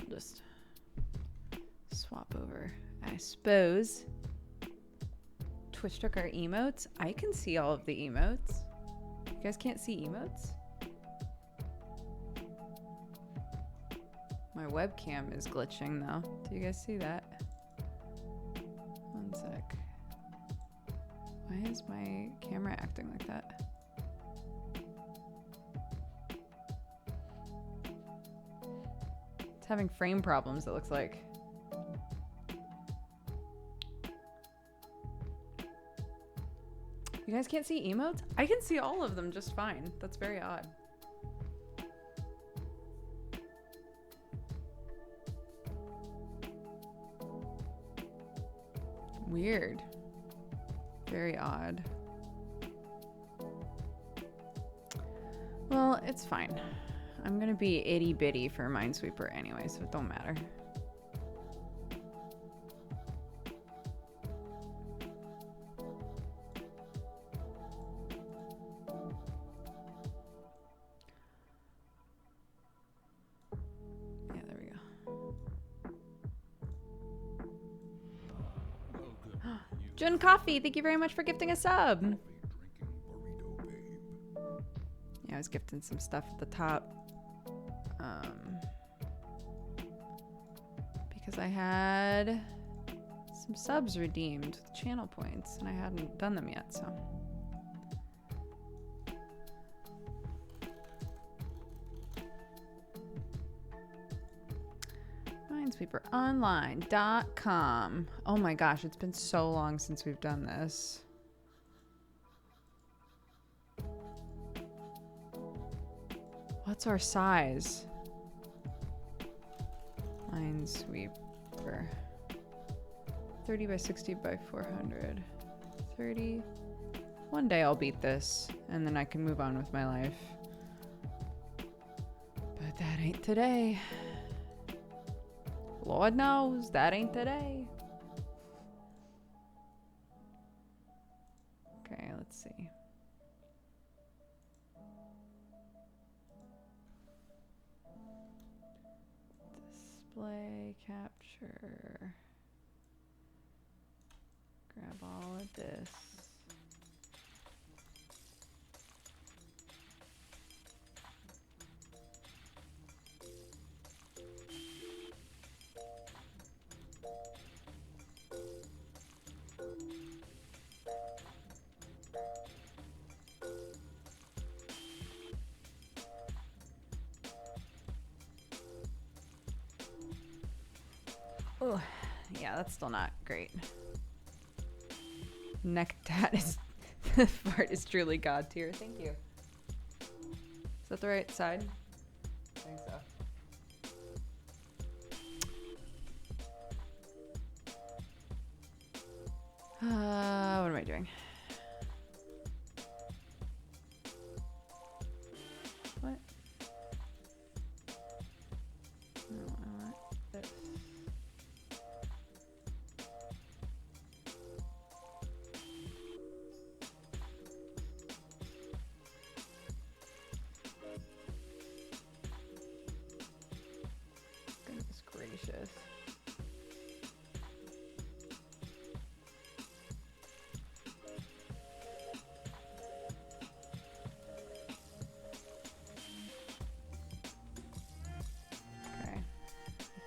We'll just swap over. I suppose Twitch took our emotes. I can see all of the emotes. You guys can't see emotes? My webcam is glitching though. Do you guys see that? One sec. Why is my camera acting like that? It's having frame problems, it looks like. You guys can't see emotes? I can see all of them just fine. That's very odd. Weird. Very odd. Well, it's fine. I'm gonna be itty bitty for MineSweeper anyway, so it don't matter. Yeah, there we go. Jun Coffee, thank you very much for gifting a sub. Yeah, I was gifting some stuff at the top. Because I had some subs redeemed with channel points and I hadn't done them yet, so. MineSweeperOnline.com. Oh my gosh, it's been so long since we've done this. What's our size? MineSweeper. 30 by 60 by 400. 30. One day I'll beat this, and then I can move on with my life. But that ain't today. Lord knows, that ain't today. Okay, let's see. Display capture. Grab all of this. Oh, yeah, that's still not great. Neck tat is the fart is truly god tier. Thank you. Is that the right side? I think so. What am I doing? What? No, I want this. Goodness gracious. Okay. I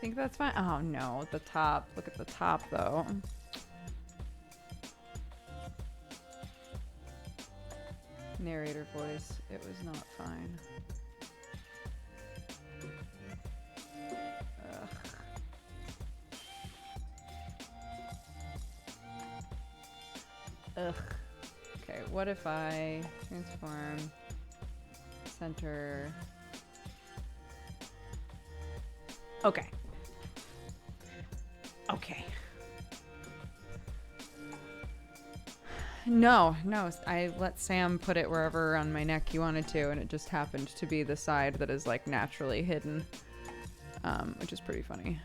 think that's fine. Oh no, the top. Look at the top though. Narrator voice. It was not fine. Ugh. Ugh. Okay, what if I transform, center. Okay. Okay. No, I let Sam put it wherever on my neck he wanted to, and it just happened to be the side that is like naturally hidden, which is pretty funny.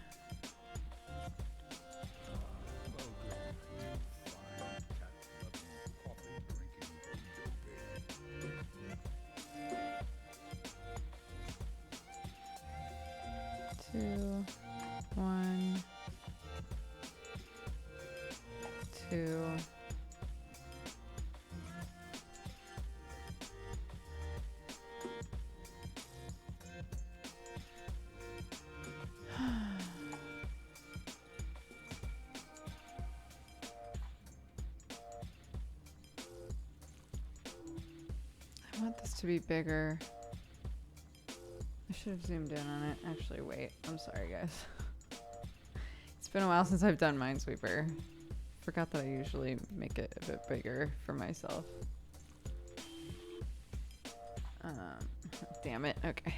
Two. to be bigger. I should have zoomed in on it. Actually, wait. I'm sorry, guys. It's been a while since I've done MineSweeper. Forgot that I usually make it a bit bigger for myself. Damn it. Okay.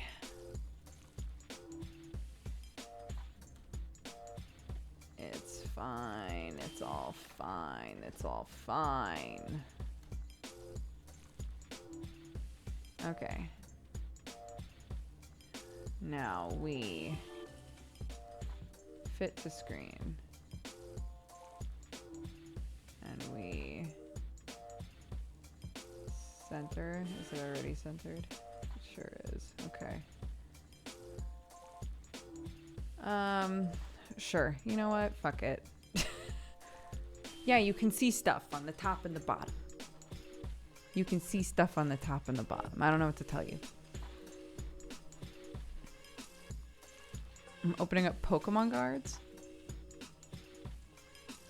It's fine. It's all fine. It's all fine. Okay. Now we fit to screen. And we center. Is it already centered? It sure is. Okay. Sure. You know what? Fuck it. Yeah, you can see stuff on the top and the bottom. You can see stuff on the top and the bottom. I don't know what to tell you. I'm opening up Pokemon cards.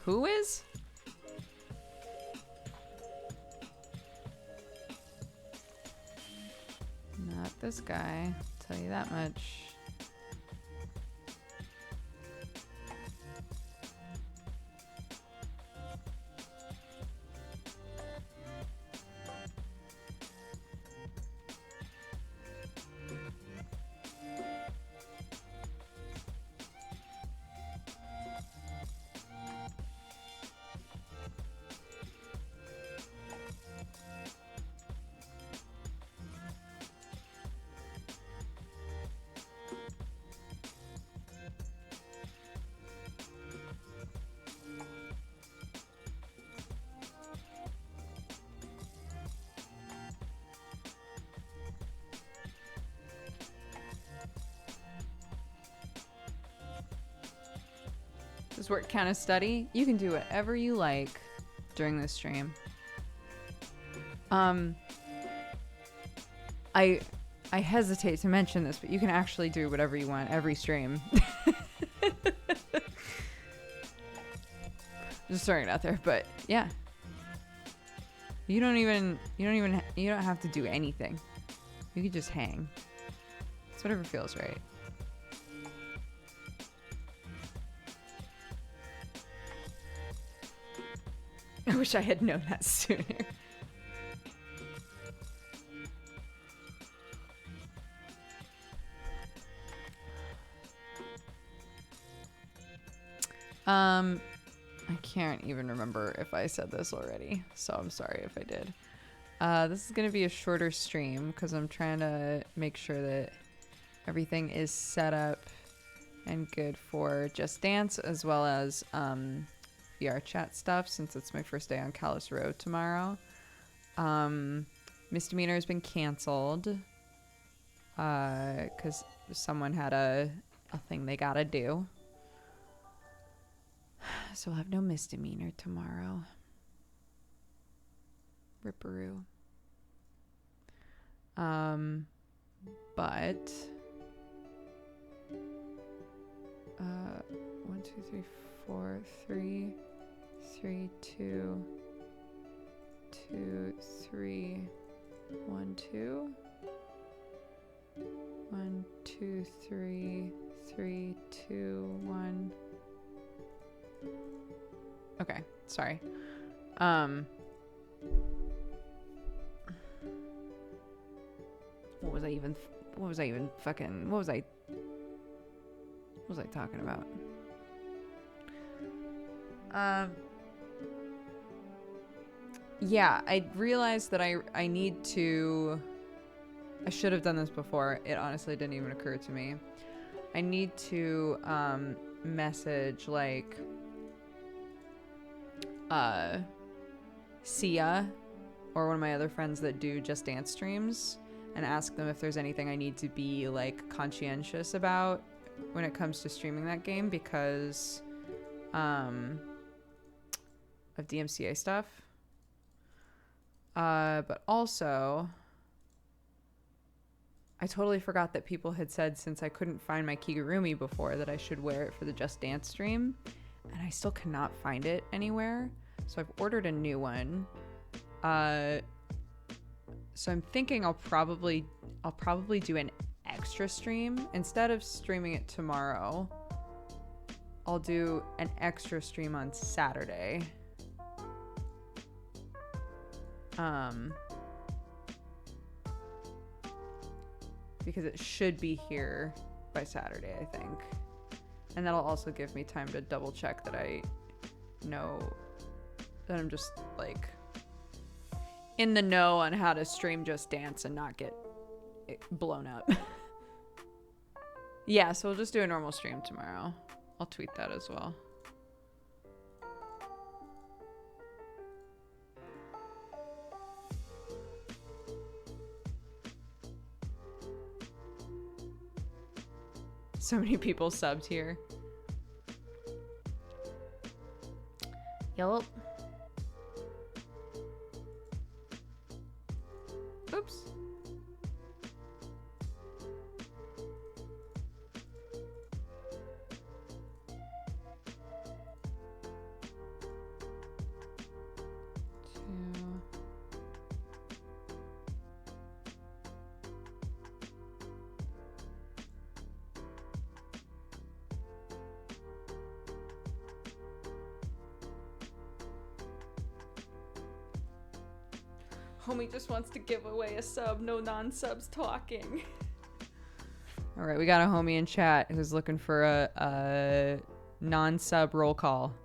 Who is? Not this guy. I'll tell you that much. Does work count as study? You can do whatever you like during this stream. I hesitate to mention this, but you can actually do whatever you want every stream. Just throwing it out there, but yeah. You don't have to do anything. You could just hang. It's whatever feels right. I wish I had known that sooner. I can't even remember if I said this already, so I'm sorry if I did. This is going to be a shorter stream because I'm trying to make sure that everything is set up and good for Just Dance as well as VR chat stuff since it's my first day on Callus Road tomorrow. Misdemeanor has been canceled because someone had a thing they gotta do. So we'll have no misdemeanor tomorrow. Ripperoo. But 1, 2, 3, 4, 3, 3, 2, 2, 3, 1, 2, 1, 2, 3, 3, 2, 1. Okay, sorry. What was I talking about? Yeah, I realized that I need to, I should have done this before. It honestly didn't even occur to me. I need to message like Sia or one of my other friends that do Just Dance streams and ask them if there's anything I need to be like conscientious about when it comes to streaming that game because of DMCA stuff. But also I totally forgot that people had said since I couldn't find my Kigurumi before that I should wear it for the Just Dance stream, and I still cannot find it anywhere. So I've ordered a new one. So I'm thinking I'll probably do an extra stream instead of streaming it tomorrow. I'll do an extra stream on Saturday. Because it should be here by Saturday, I think. And that'll also give me time to double check that I know that I'm just like in the know on how to stream Just Dance and not get it blown up. Yeah, so we'll just do a normal stream tomorrow. I'll tweet that as well. So many people subbed here. Yup. Oops. Homie just wants to give away a sub. No non-subs talking. All right, we got a homie in chat who's looking for a non-sub roll call.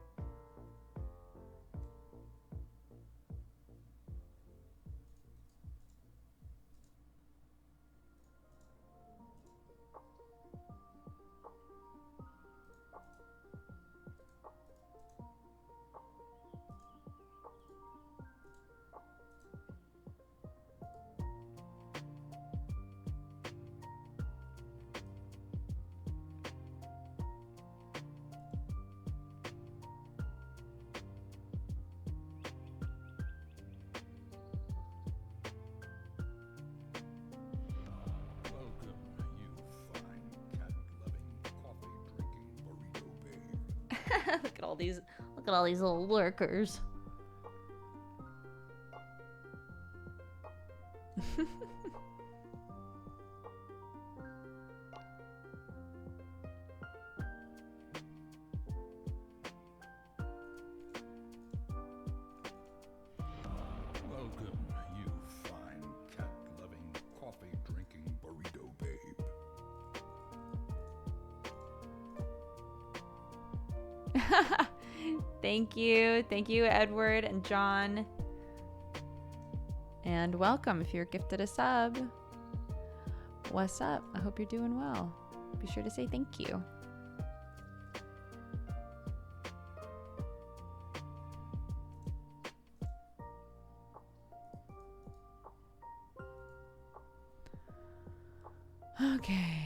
Look at all these little lurkers. Welcome, you fine cat-loving, coffee-drinking burrito babe. Thank you, Edward and John. And welcome if you're gifted a sub. What's up? I hope you're doing well. Be sure to say thank you. Okay.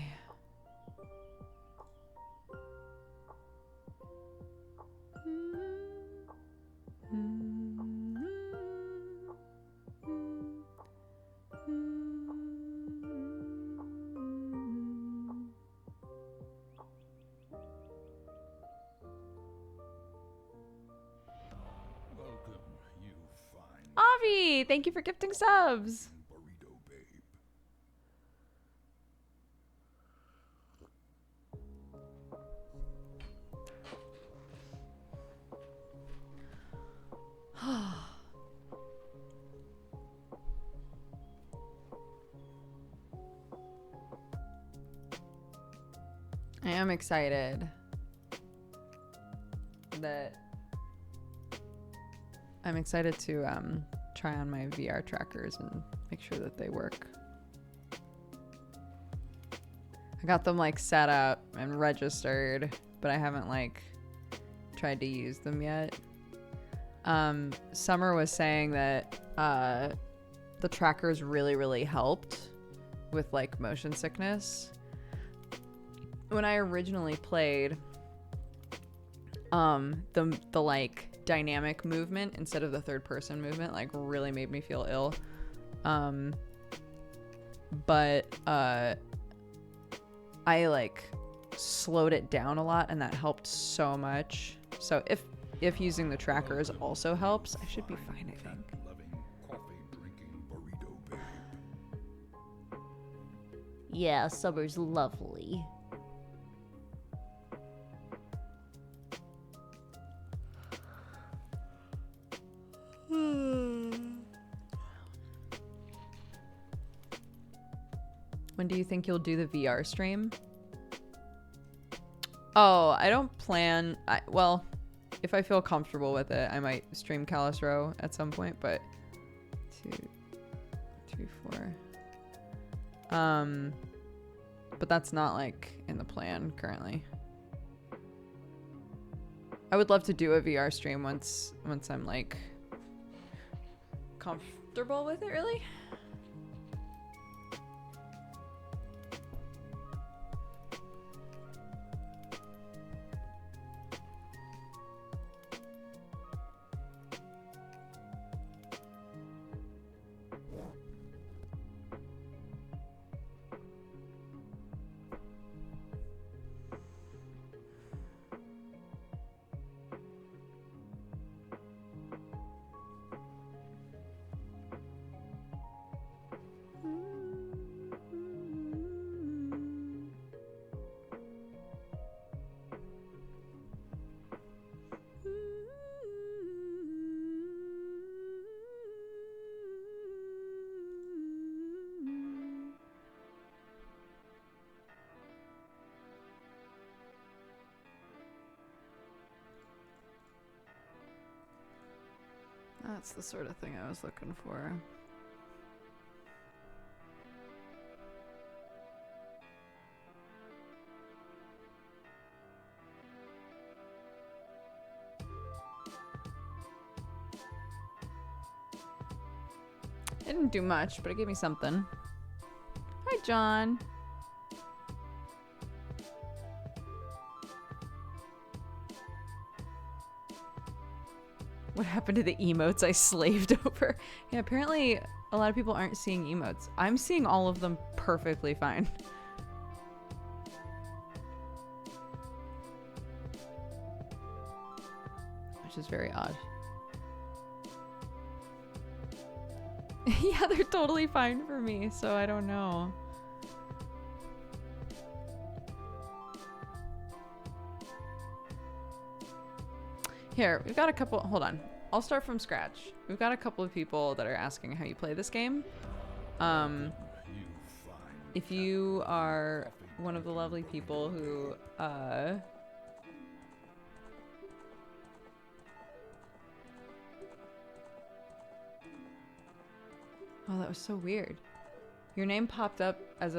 Avi, thank you for gifting subs. Burrito babe. I am excited that I'm excited to try on my VR trackers and make sure that they work. I got them like set up and registered, but I haven't like tried to use them yet. Summer was saying that the trackers really helped with like motion sickness. When I originally played, the like dynamic movement instead of the third person movement like really made me feel ill. But I like slowed it down a lot and that helped so much. So if using the trackers also helps, I should be fine, I think. Loving, coffee-drinking burrito babe. Yeah, summer's lovely. When do you think you'll do the VR stream? Oh, I don't plan. Well, if I feel comfortable with it, I might stream Callus Row at some point, but 2, 3, 4. But that's not like in the plan currently. I would love to do a VR stream once I'm like comfortable with it, really. That's the sort of thing I was looking for. It didn't do much, but it gave me something. Hi, John. What happened to the emotes I slaved over? Yeah, apparently a lot of people aren't seeing emotes. I'm seeing all of them perfectly fine. Which is very odd. Yeah, they're totally fine for me, so I don't know. Here, we've got a couple, hold on. I'll start from scratch. We've got a couple of people that are asking how you play this game. If you are one of the lovely people who, oh, that was so weird. Your name popped up as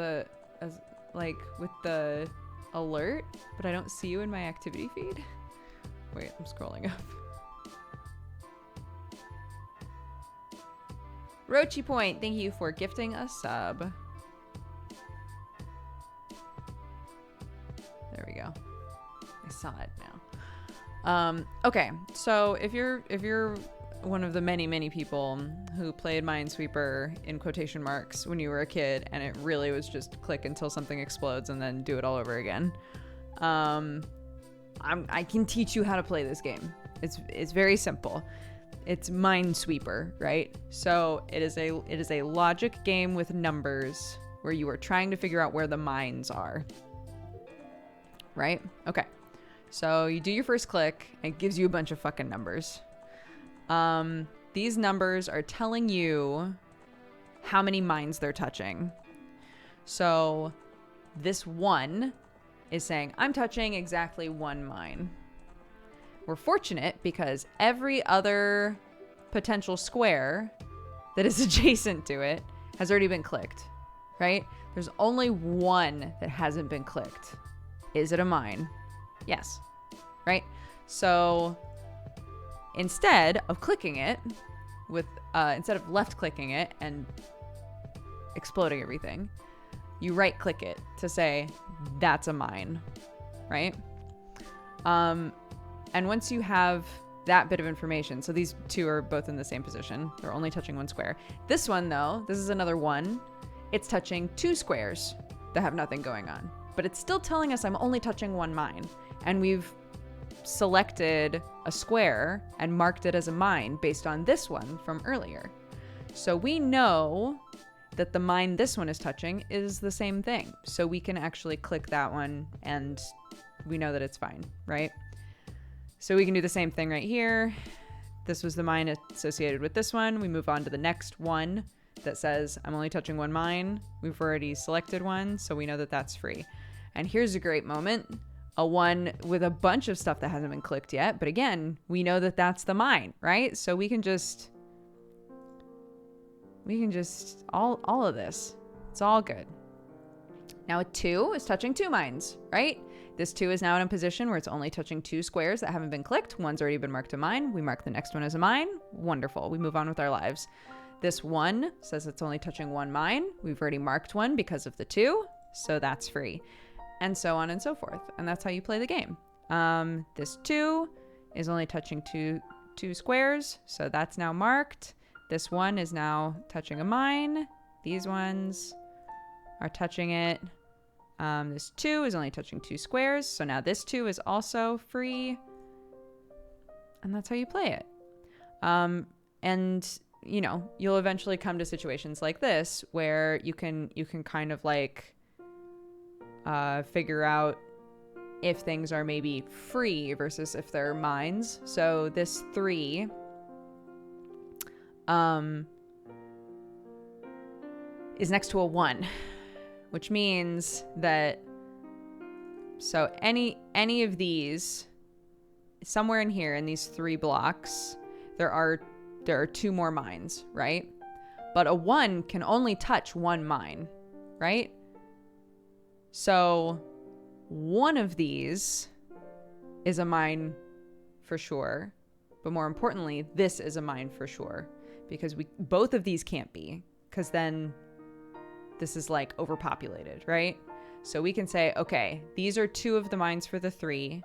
like with the alert, but I don't see you in my activity feed. Wait, I'm scrolling up. Rochi Point, thank you for gifting a sub. There we go. I saw it now. Okay, so if you're one of the many people who played MineSweeper in quotation marks when you were a kid, and it really was just click until something explodes and then do it all over again, I can teach you how to play this game. It's very simple. It's MineSweeper, right? So it is a logic game with numbers where you are trying to figure out where the mines are. Right? Okay. So you do your first click, and it gives you a bunch of fucking numbers. These numbers are telling you how many mines they're touching. So this one is saying, I'm touching exactly 1 mine. We're fortunate because every other potential square that is adjacent to it has already been clicked, right? There's only one that hasn't been clicked. Is it a mine? Yes, right? So instead of clicking it with, instead of left clicking it and exploding everything, you right click it to say, that's a mine, right? And once you have that bit of information, so these two are both in the same position. They're only touching 1 square. This one, though, this is another one. It's touching 2 squares that have nothing going on. But it's still telling us I'm only touching 1 mine. And we've selected a square and marked it as a mine based on this one from earlier. So we know that the mine this one is touching is the same thing. So we can actually click that one and we know that it's fine, right? So we can do the same thing right here. This was the mine associated with this one. We move on to the next one that says I'm only touching one mine. We've already selected one, so we know that that's free. And here's a great moment. A one with a bunch of stuff that hasn't been clicked yet. But again, we know that that's the mine, right? So we can just all of this. It's all good. Now a 2 is touching 2 mines, right? This 2 is now in a position where it's only touching 2 squares that haven't been clicked. One's already been marked a mine. We mark the next one as a mine. Wonderful. We move on with our lives. This 1 says it's only touching 1 mine. We've already marked one because of the 2, so that's free. And so on and so forth. And that's how you play the game. This 2 is only touching two squares, so that's now marked. This 1 is now touching a mine. These ones are touching it. This 2 is only touching 2 squares, so now this 2 is also free. And that's how you play it. And you know, you'll eventually come to situations like this where you can kind of like figure out if things are maybe free versus if they're mines. So this 3 is next to a 1, which means that so any of these somewhere in here in these 3 blocks there are 2 more mines, right? But a 1 can only touch 1 mine, right? So one of these is a mine for sure, but more importantly, this is a mine for sure, because both of these can't be, because then this is like overpopulated, right? So we can say, okay, these are 2 of the mines for the 3,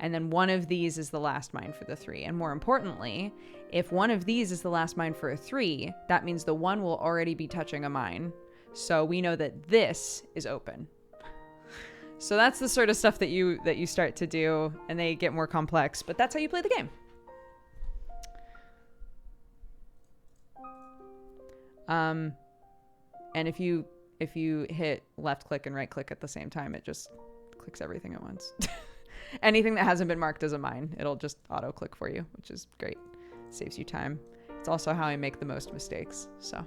and then one of these is the last mine for the 3. And more importantly, if one of these is the last mine for a 3, that means the 1 will already be touching a mine. So we know that this is open. So that's the sort of stuff that you start to do, and they get more complex, but that's how you play the game. And if you hit left click and right click at the same time, it just clicks everything at once. Anything that hasn't been marked as a mine, it'll just auto click for you, which is great. Saves you time. It's also how I make the most mistakes. So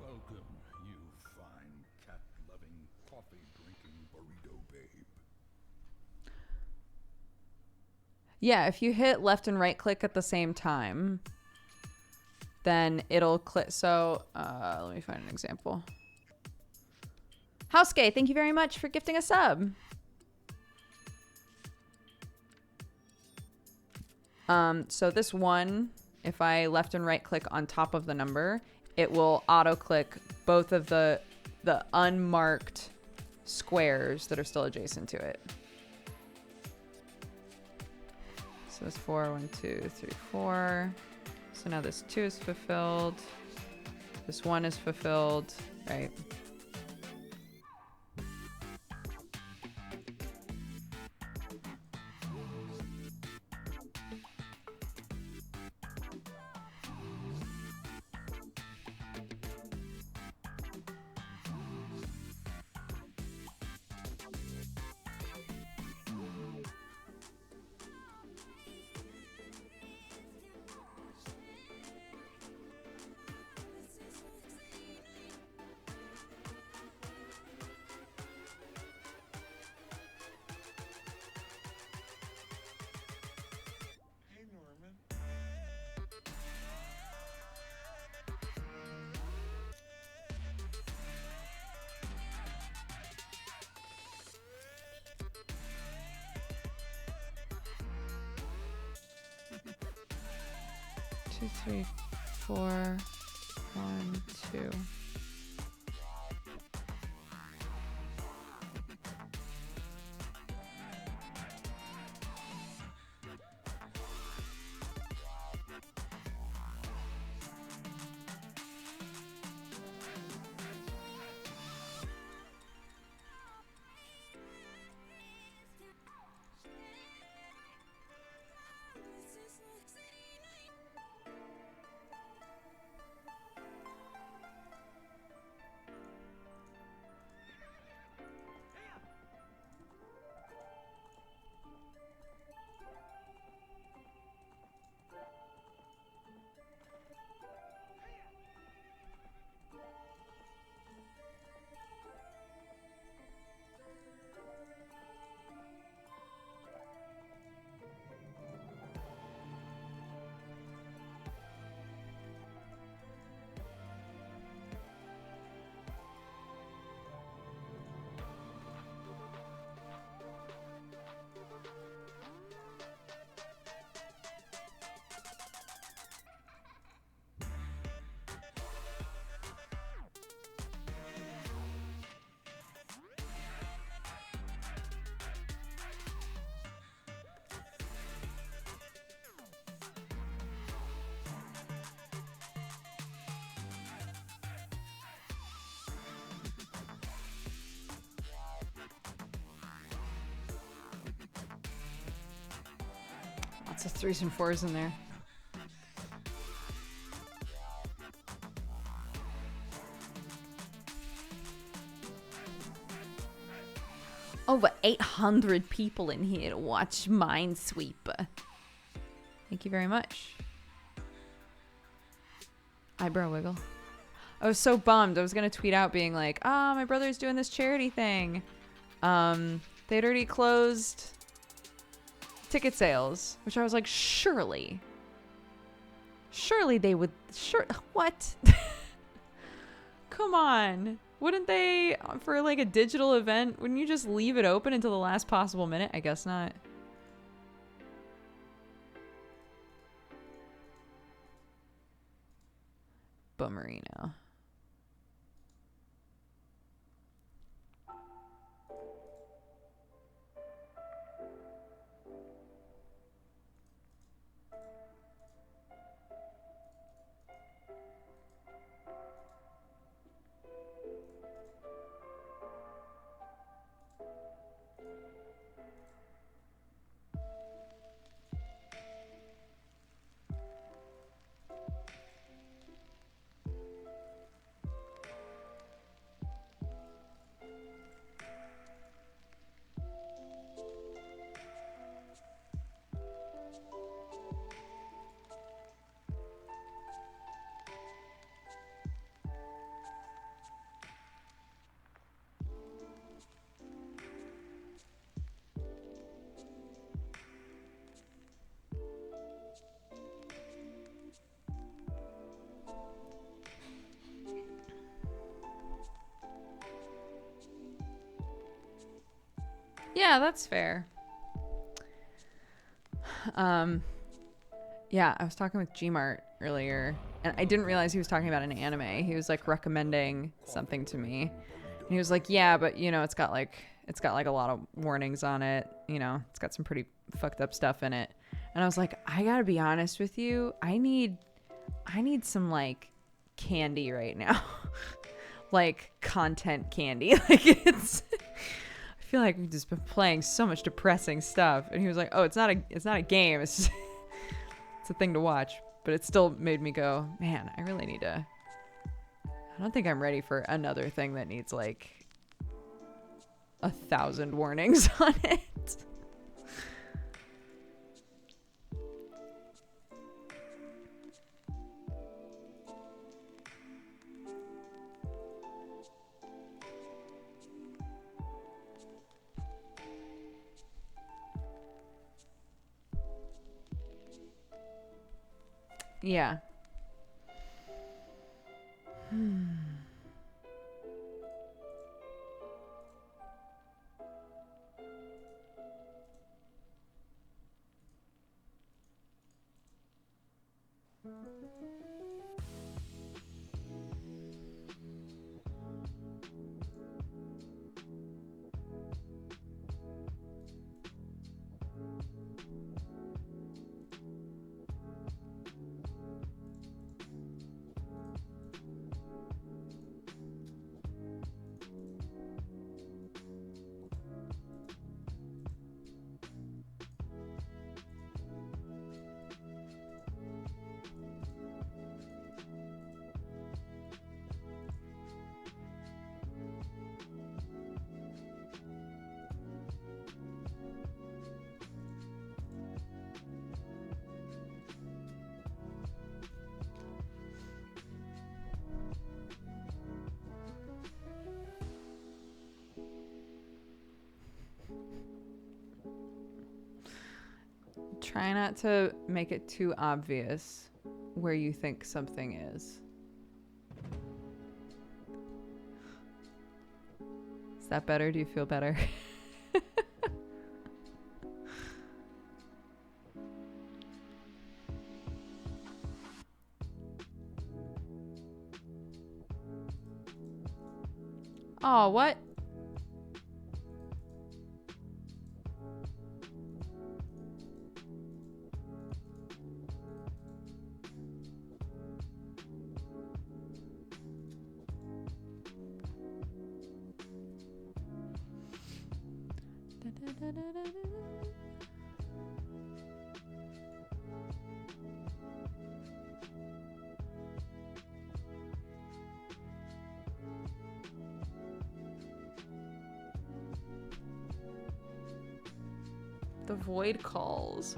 Welcome, you fine cat-loving, coffee-drinking burrito babe. yeah, if you hit left and right click at the same time, then it'll click. So let me find an example. Housegay, thank you very much for gifting a sub. So this 1, if I left and right click on top of the number, it will auto click both of the unmarked squares that are still adjacent to it. So it's 4, 1, 2, 3, 4. So now this 2 is fulfilled. This 1 is fulfilled, right? 2, 3, 4, 1, 2. Lots of 3s and 4s in there. Over 800 people in here to watch MineSweeper. Thank you very much. Eyebrow wiggle. I was so bummed. I was going to tweet out being like, my brother's doing this charity thing. They'd already closed ticket sales, which I was like, surely they would. What? Come on. Wouldn't they, for like a digital event, wouldn't you just leave it open until the last possible minute? I guess not. Bummerino. Yeah, that's fair. Yeah, I was talking with Gmart earlier, and I didn't realize he was talking about an anime. He was like recommending something to me, and he was like, "Yeah, but you know, it's got like a lot of warnings on it. You know, it's got some pretty fucked up stuff in it." And I was like, "I gotta be honest with you. I need some like candy right now, like content candy. Like it's." I feel like we've just been playing so much depressing stuff. And he was like, oh, it's not a game. It's just, it's a thing to watch. But it still made me go, man, I really need to, I don't think I'm ready for another thing that needs like 1,000 warnings on it. Yeah. Try not to make it too obvious where you think something is. Is that better? Do you feel better? Oh, what? The void calls.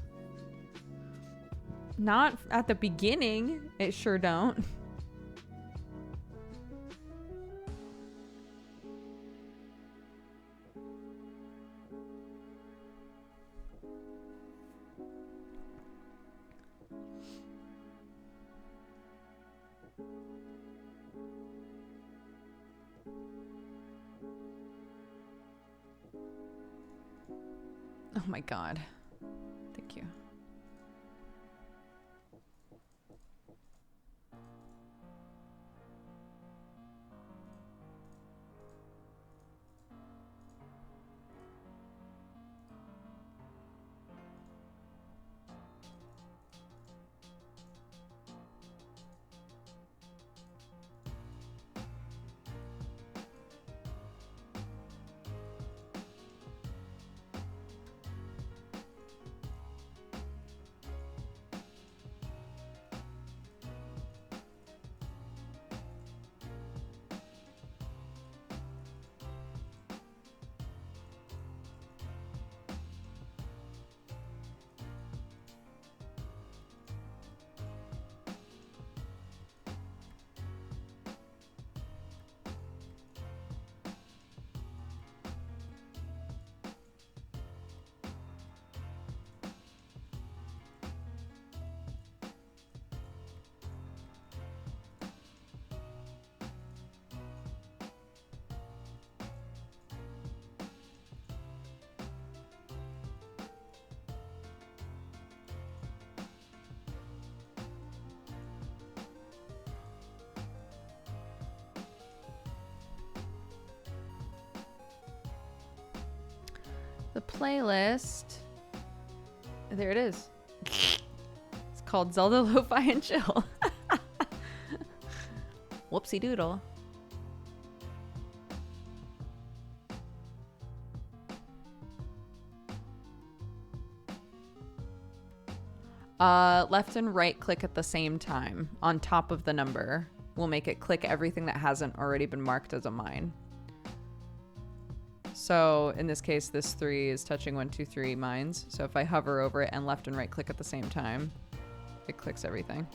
Not at the beginning. It sure don't. Oh my god. Thank you. The playlist. There it is. It's called Zelda Lo-Fi and Chill. Whoopsie doodle. Left and right click at the same time on top of the number will make it click everything that hasn't already been marked as a mine. So in this case, this 3 is touching 1, 2, 3 mines. So if I hover over it and left and right click at the same time, it clicks everything.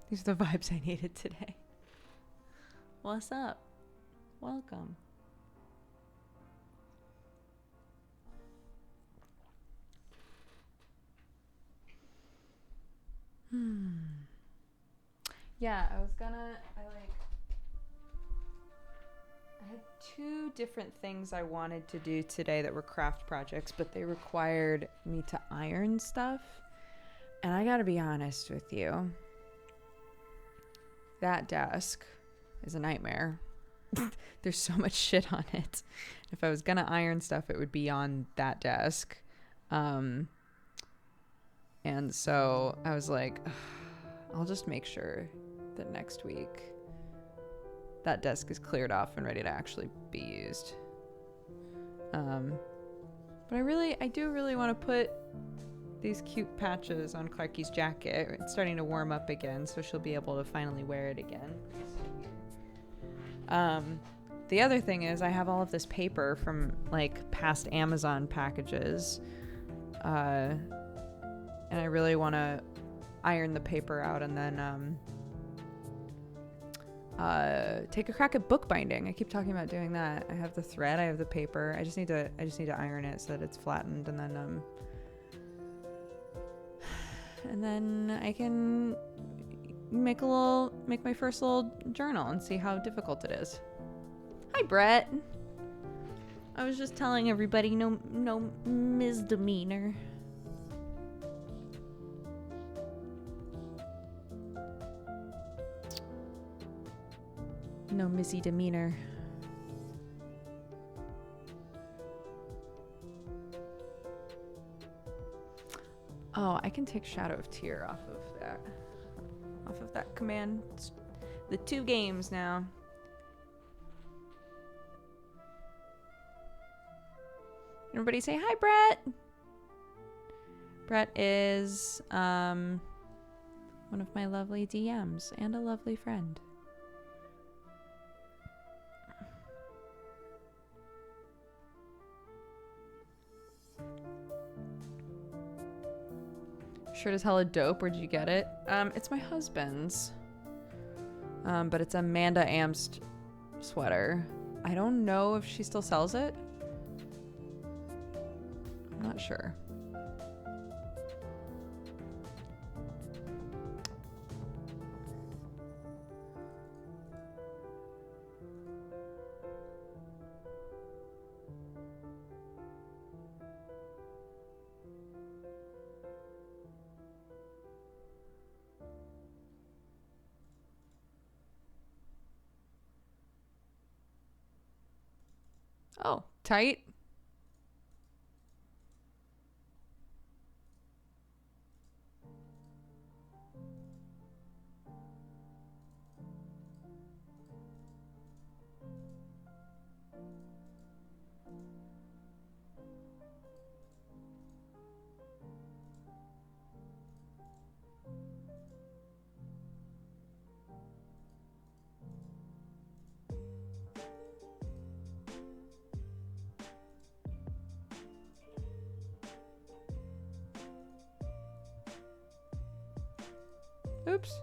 These are the vibes I needed today. What's up? Welcome. Yeah, I had 2 different things I wanted to do today that were craft projects, but they required me to iron stuff. And I gotta be honest with you. That desk is a nightmare. There's so much shit on it. If I was gonna iron stuff, it would be on that desk. And so I was like, "Ugh, I'll just make sure that next week that desk is cleared off and ready to actually be used. But I do really want to put these cute patches on Clarky's jacket. It's starting to warm up again, so she'll be able to finally wear it again. The other thing is I have all of this paper from like past Amazon packages. And I really want to iron the paper out and then take a crack at bookbinding. I keep talking about doing that. I have the thread, I have the paper. I just need to iron it so that it's flattened, and then I can make my first little journal and see how difficult it is. Hi, Brett. I was just telling everybody no misdemeanor. No missy demeanor. Oh, I can take Shadow of Tear off of that command. It's the 2 games now. Everybody say hi, Brett. Brett is one of my lovely DMs and a lovely friend. Shirt is hella dope. Where'd you get it? It's my husband's. But it's a Amanda Amst sweater. I don't know if she still sells it. I'm not sure. Oh, tight. Oops.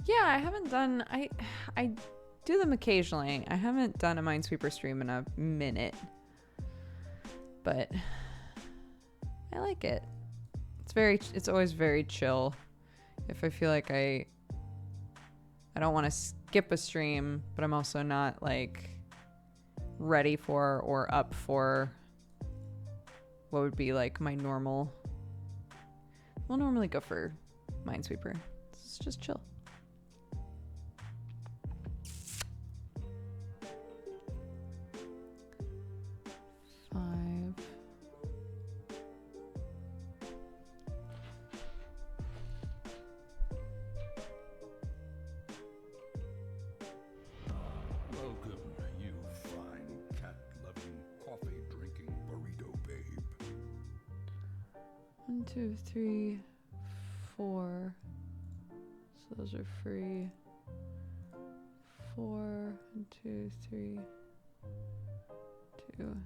Yeah, I haven't done... I do them occasionally. I haven't done a MineSweeper stream in a minute. But I like it. It's always very chill. If I feel like I don't want to skip a stream, but I'm also not like ready for or up for what would be like my normal. We'll normally go for MineSweeper. It's just chill. Welcome, you fine cat-loving, coffee-drinking burrito babe. 1, 2, 3, 4. So those are free. 4, 1, 2, 3, 2.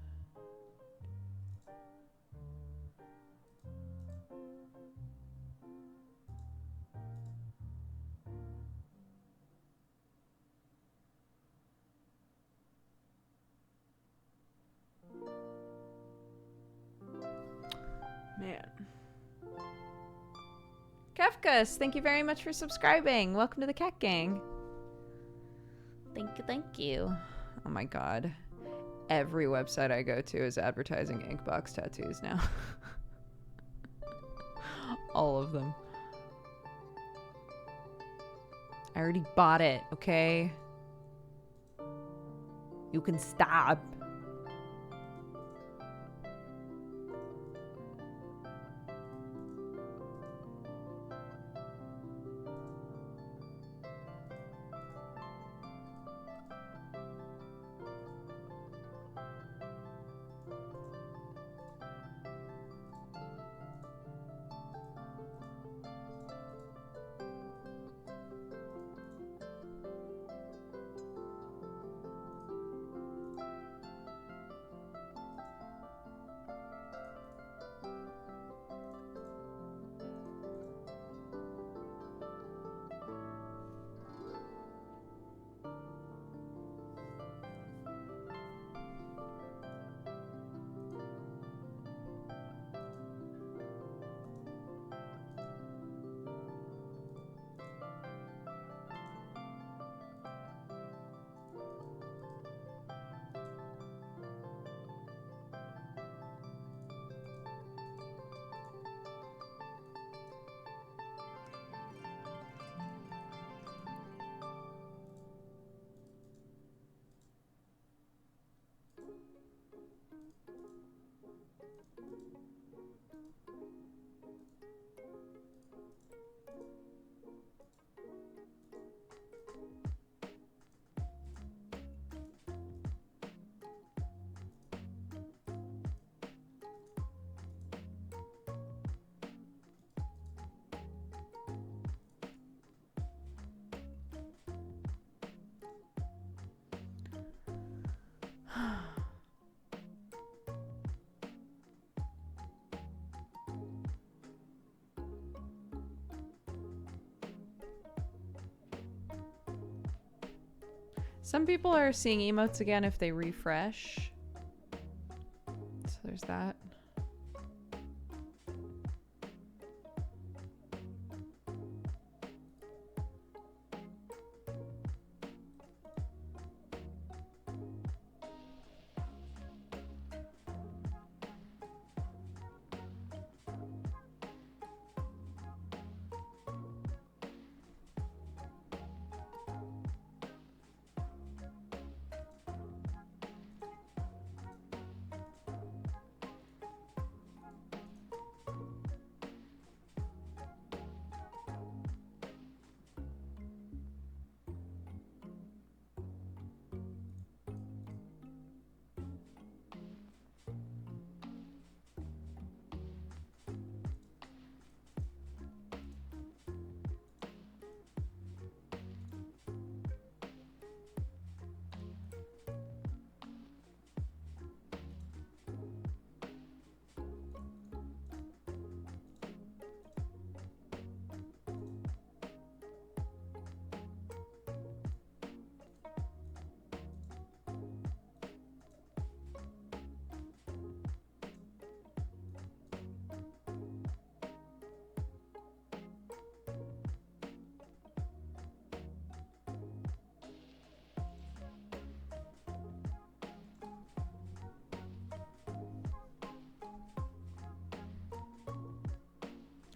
Man. Kefkas, thank you very much for subscribing. Welcome to the Cat Gang. Thank you, thank you. Oh my god. Every website I go to is advertising Inkbox tattoos now. All of them. I already bought it, okay? You can stop. Some people are seeing emotes again if they refresh. So there's that.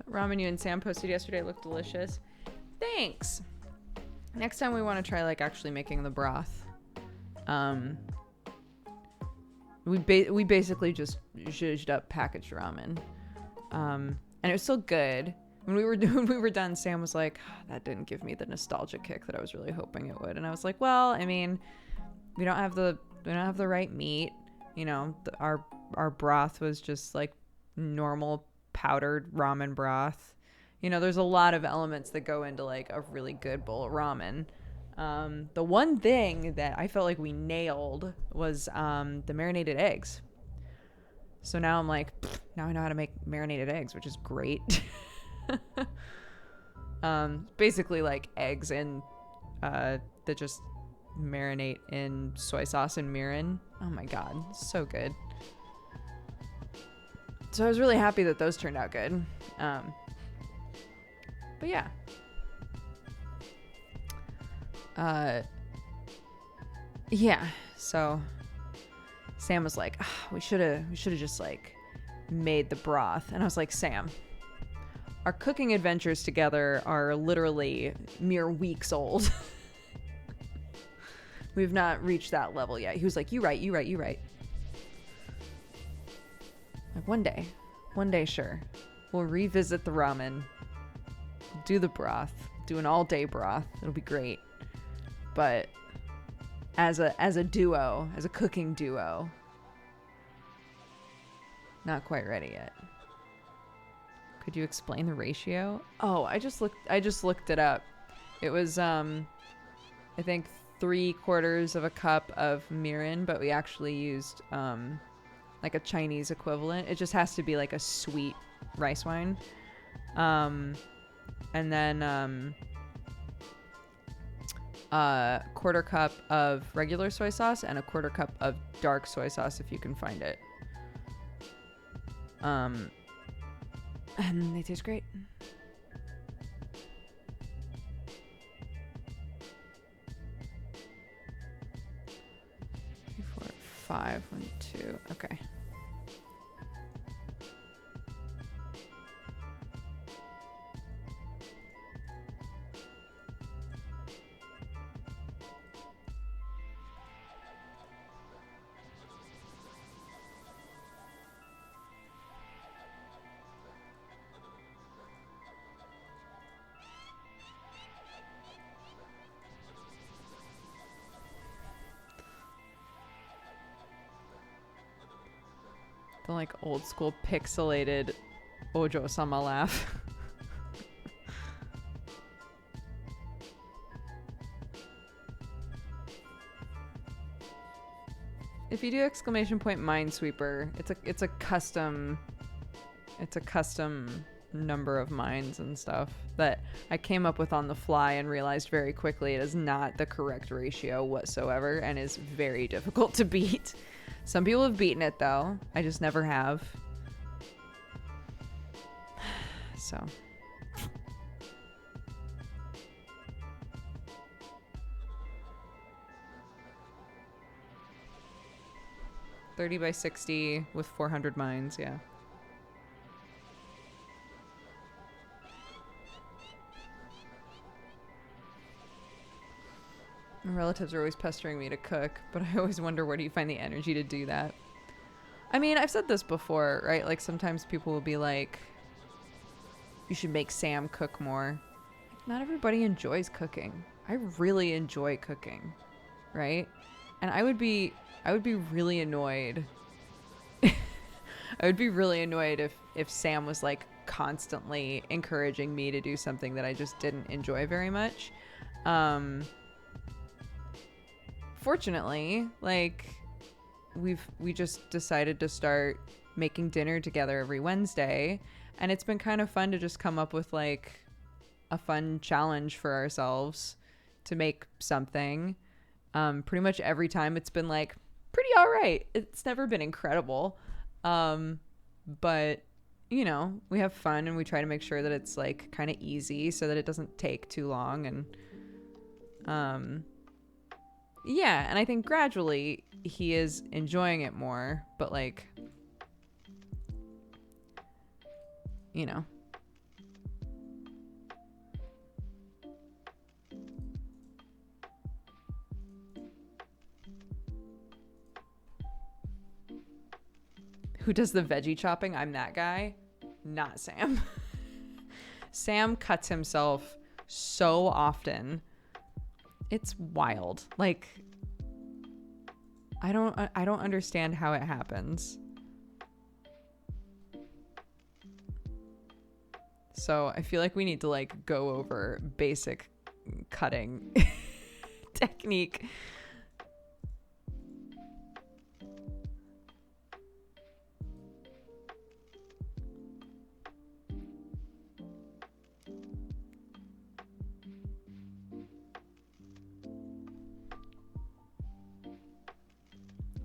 Ramen you and Sam posted yesterday looked delicious. Thanks. Next time we want to try like actually making the broth. We basically just zhuzhed up packaged ramen. And it was still good. When we were done, Sam was like, that didn't give me the nostalgia kick that I was really hoping it would. And I was like, well, I mean, we don't have the right meat. You know, our broth was just like normal powdered ramen broth. You know, there's a lot of elements that go into like a really good bowl of ramen. The one thing that I felt like we nailed was the marinated eggs. So now I'm like, now I know how to make marinated eggs, which is great. Basically like eggs and that just marinate in soy sauce and mirin. Oh my god, so good. So I was really happy that those turned out good. But yeah. Yeah, so Sam was like, we should have just like made the broth. And I was like, Sam, our cooking adventures together are literally mere weeks old. We've not reached that level yet. He was like, you right. Like one day, sure. We'll revisit the ramen, do the broth, do an all-day broth. It'll be great. But as a duo, as a cooking duo, not quite ready yet. Could you explain the ratio? Oh, I just looked it up. It was I think 3/4 of a cup of mirin, but we actually used like a Chinese equivalent. It just has to be like a sweet rice wine. And then 1/4 cup of regular soy sauce and 1/4 cup of dark soy sauce if you can find it. And they taste great. 3, 4, 5, 1, 2. Okay. The like old school pixelated Ojo-sama laugh. If you do exclamation point MineSweeper, it's a custom number of mines and stuff that I came up with on the fly and realized very quickly it is not the correct ratio whatsoever and is very difficult to beat. Some people have beaten it though. I just never have. So. $30 by $60 with 400 mines, yeah. My relatives are always pestering me to cook, but I always wonder where do you find the energy to do that? I mean, I've said this before, right? Like sometimes people will be like, you should make Sam cook more. Not everybody enjoys cooking. I really enjoy cooking, right? And I would be really annoyed. I would be really annoyed if Sam was like constantly encouraging me to do something that I just didn't enjoy very much. Fortunately, like we just decided to start making dinner together every Wednesday, and it's been kind of fun to just come up with like a fun challenge for ourselves to make something. Pretty much every time it's been like pretty all right. It's never been incredible, but you know, we have fun and we try to make sure that it's like kind of easy so that it doesn't take too long. And yeah, and I think gradually he is enjoying it more, but like, you know. Who does the veggie chopping? I'm that guy. Not Sam. Sam cuts himself so often. It's wild. Like, I don't understand how it happens. So I feel like we need to like go over basic cutting technique.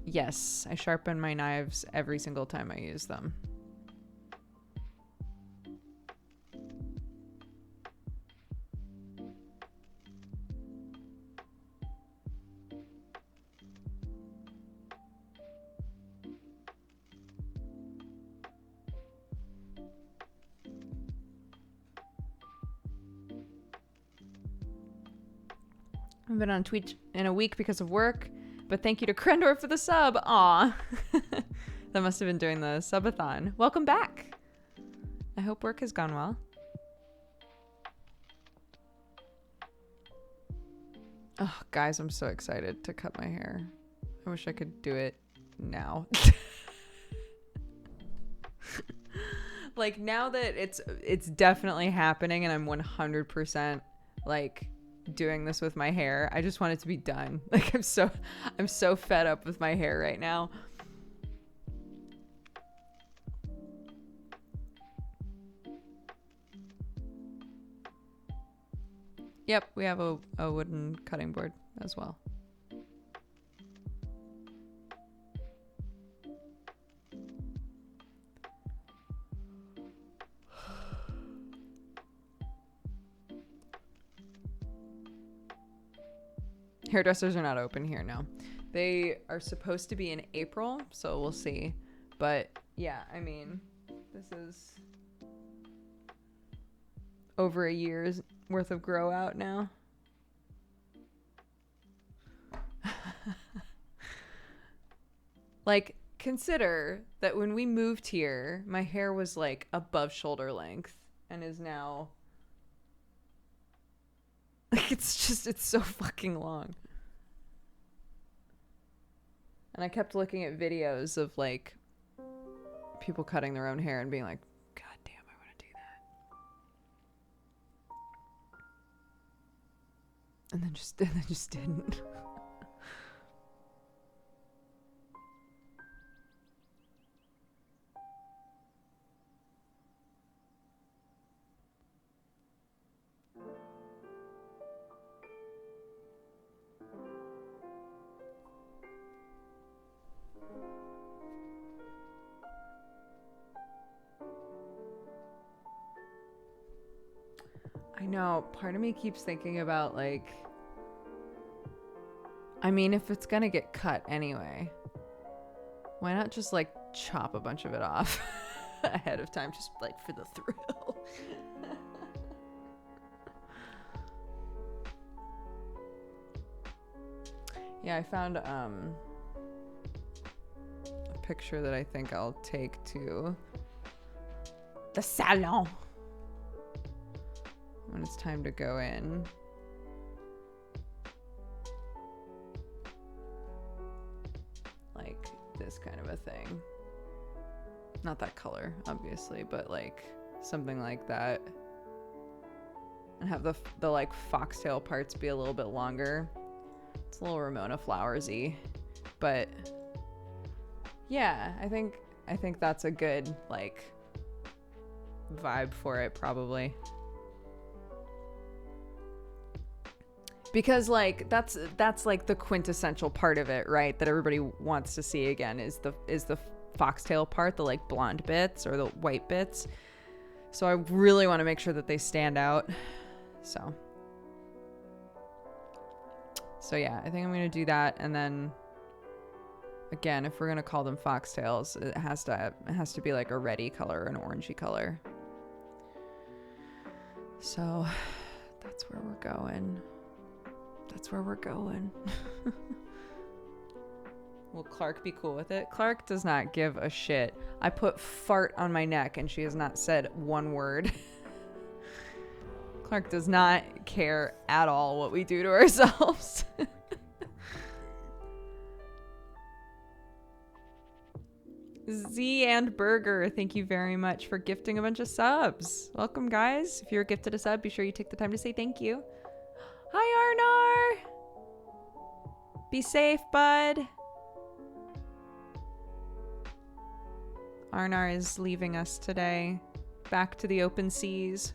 Yes, I sharpen my knives every single time I use them. I've been on Twitch in a week because of work, but thank you to Krendor for the sub. Aw. That must have been during the subathon. Welcome back. I hope work has gone well. Oh, guys, I'm so excited to cut my hair. I wish I could do it now. Like, now that it's definitely happening and I'm 100% like doing this with my hair, I just want it to be done. Like, I'm so fed up with my hair right now. Yep, we have a wooden cutting board as well. Hairdressers are not open here now. They are supposed to be in April, so we'll see. But yeah, I mean, this is over a year's worth of grow out now. Like, consider that when we moved here, my hair was like above shoulder length and is now like, it's so fucking long. And I kept looking at videos of like people cutting their own hair and being like, God damn, I want to do that. And then just didn't. I know, part of me keeps thinking about like, I mean, if it's gonna get cut anyway, why not just like chop a bunch of it off ahead of time, just like for the thrill. Yeah, I found a picture that I think I'll take to the salon when it's time to go in. Like this kind of a thing. Not that color, obviously, but like something like that. And have the like foxtail parts be a little bit longer. It's a little Ramona Flowersy, but yeah, I think that's a good like vibe for it, probably. Because like that's like the quintessential part of it, right? That everybody wants to see again is the foxtail part, the like blonde bits or the white bits. So I really want to make sure that they stand out. So yeah, I think I'm gonna do that, and then again, if we're gonna call them foxtails, it has to be like a reddy color, an orangey color. So that's where we're going. Will Clark be cool with it? Clark does not give a shit. I put fart on my neck and she has not said one word. Clark does not care at all what we do to ourselves. Z and Burger, thank you very much for gifting a bunch of subs. Welcome, guys. If you're gifted a sub, be sure you take the time to say thank you. Hi, Arnar. Be safe, bud. Arnar is leaving us today. Back to the open seas.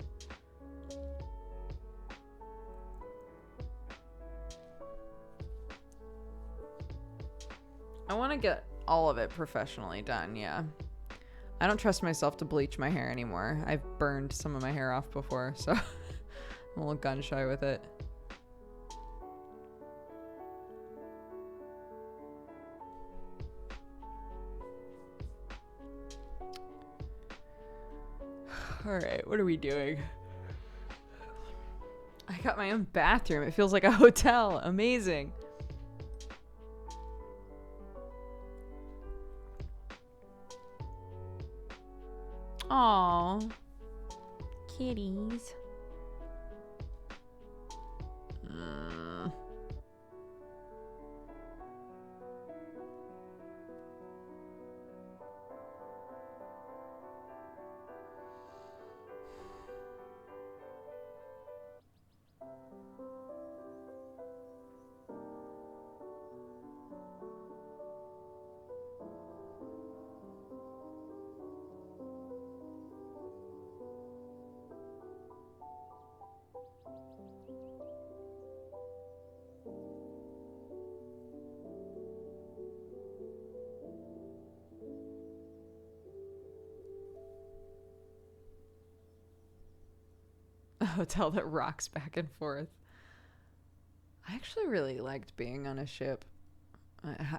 I want to get all of it professionally done, yeah. I don't trust myself to bleach my hair anymore. I've burned some of my hair off before, so I'm a little gun shy with it. Alright, what are we doing? I got my own bathroom. It feels like a hotel. Amazing. Aww. Kitties. A hotel that rocks back and forth. I actually really liked being on a ship.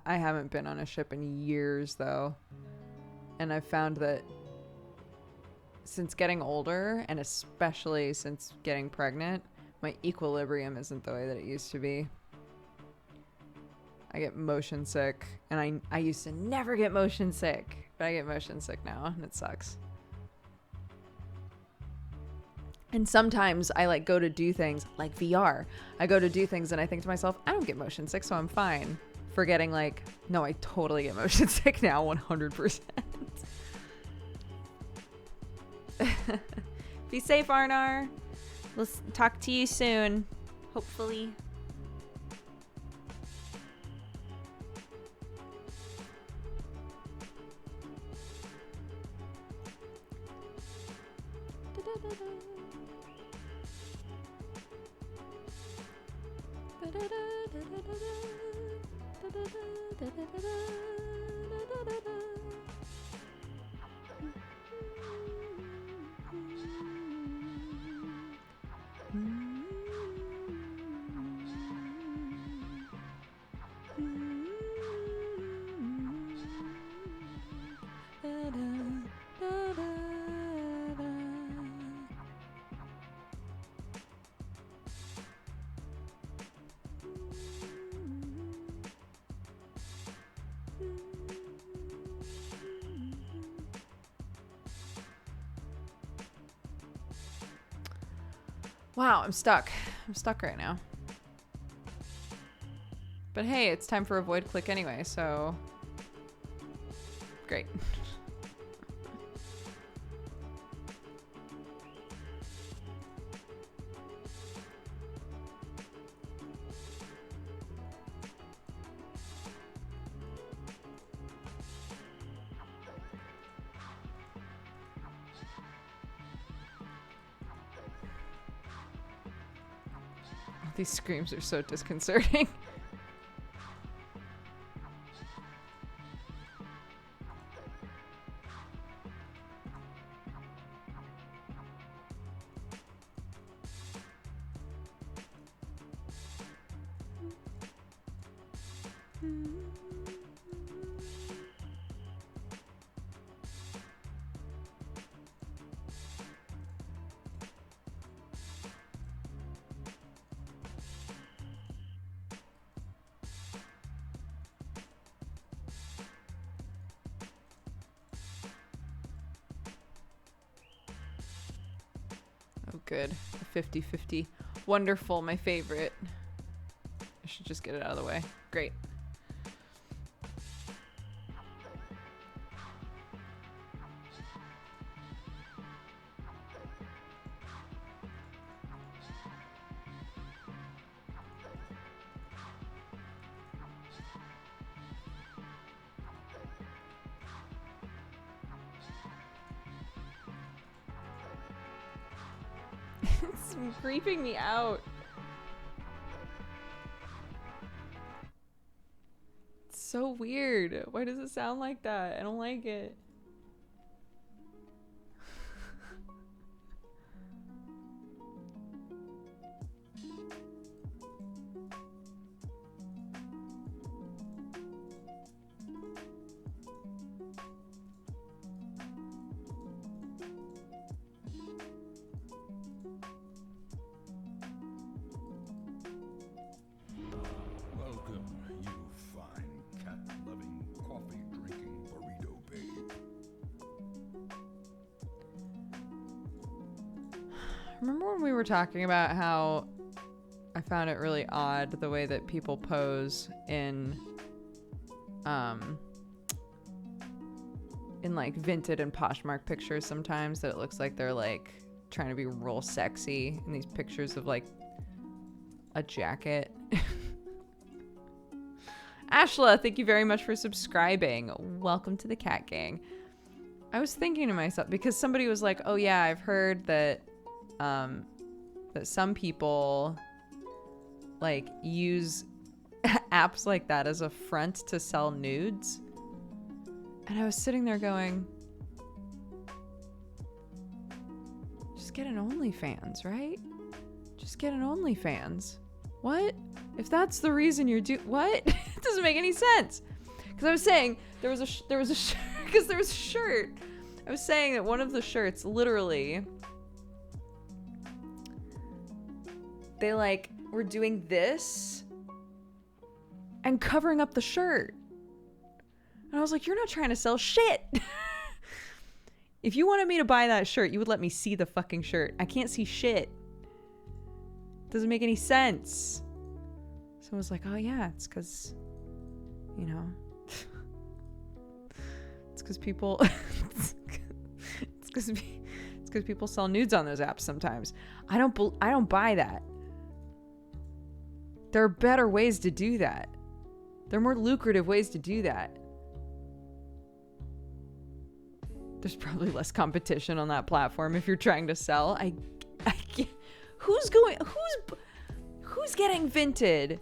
I haven't been on a ship in years, though. And I've found that since getting older, and especially since getting pregnant, my equilibrium isn't the way that it used to be. I get motion sick, and I used to never get motion sick, but I get motion sick now, and it sucks. And sometimes I like go to do things like VR. I go to do things and I think to myself, I don't get motion sick, so I'm fine. Forgetting like, no, I totally get motion sick now, 100%. Be safe, Arnar. We'll talk to you soon, hopefully. Wow, I'm stuck. I'm stuck right now. But hey, it's time for a void click anyway, so great. These screams are so disconcerting. Good. 50-50. Wonderful, my favorite. I should just get it out of the way. Great. It's creeping me out. It's so weird. Why does it sound like that? I don't like it. Welcome, you fine cat-loving, coffee-drinking burrito babe. Remember when we were talking about how I found it really odd the way that people pose in like Vinted and Poshmark pictures sometimes, that it looks like they're like trying to be real sexy in these pictures of like a jacket. Ashla, thank you very much for subscribing. Welcome to the cat gang. I was thinking to myself, because somebody was like, oh yeah, I've heard that that some people like use apps like that as a front to sell nudes. And I was sitting there going, just get an OnlyFans, right? Just get an OnlyFans. What? If that's the reason you're what? It doesn't make any sense. Because I was saying there was a because there was a shirt. I was saying that one of the shirts, literally, they like were doing this and covering up the shirt. And I was like, you're not trying to sell shit. If you wanted me to buy that shirt, you would let me see the fucking shirt. I can't see shit. Doesn't make any sense. So I was like, oh yeah, it's because, you know, it's because people, it's because people sell nudes on those apps sometimes. I don't buy that. There are better ways to do that. There are more lucrative ways to do that. There's probably less competition on that platform if you're trying to sell. I can't, who's getting Vinted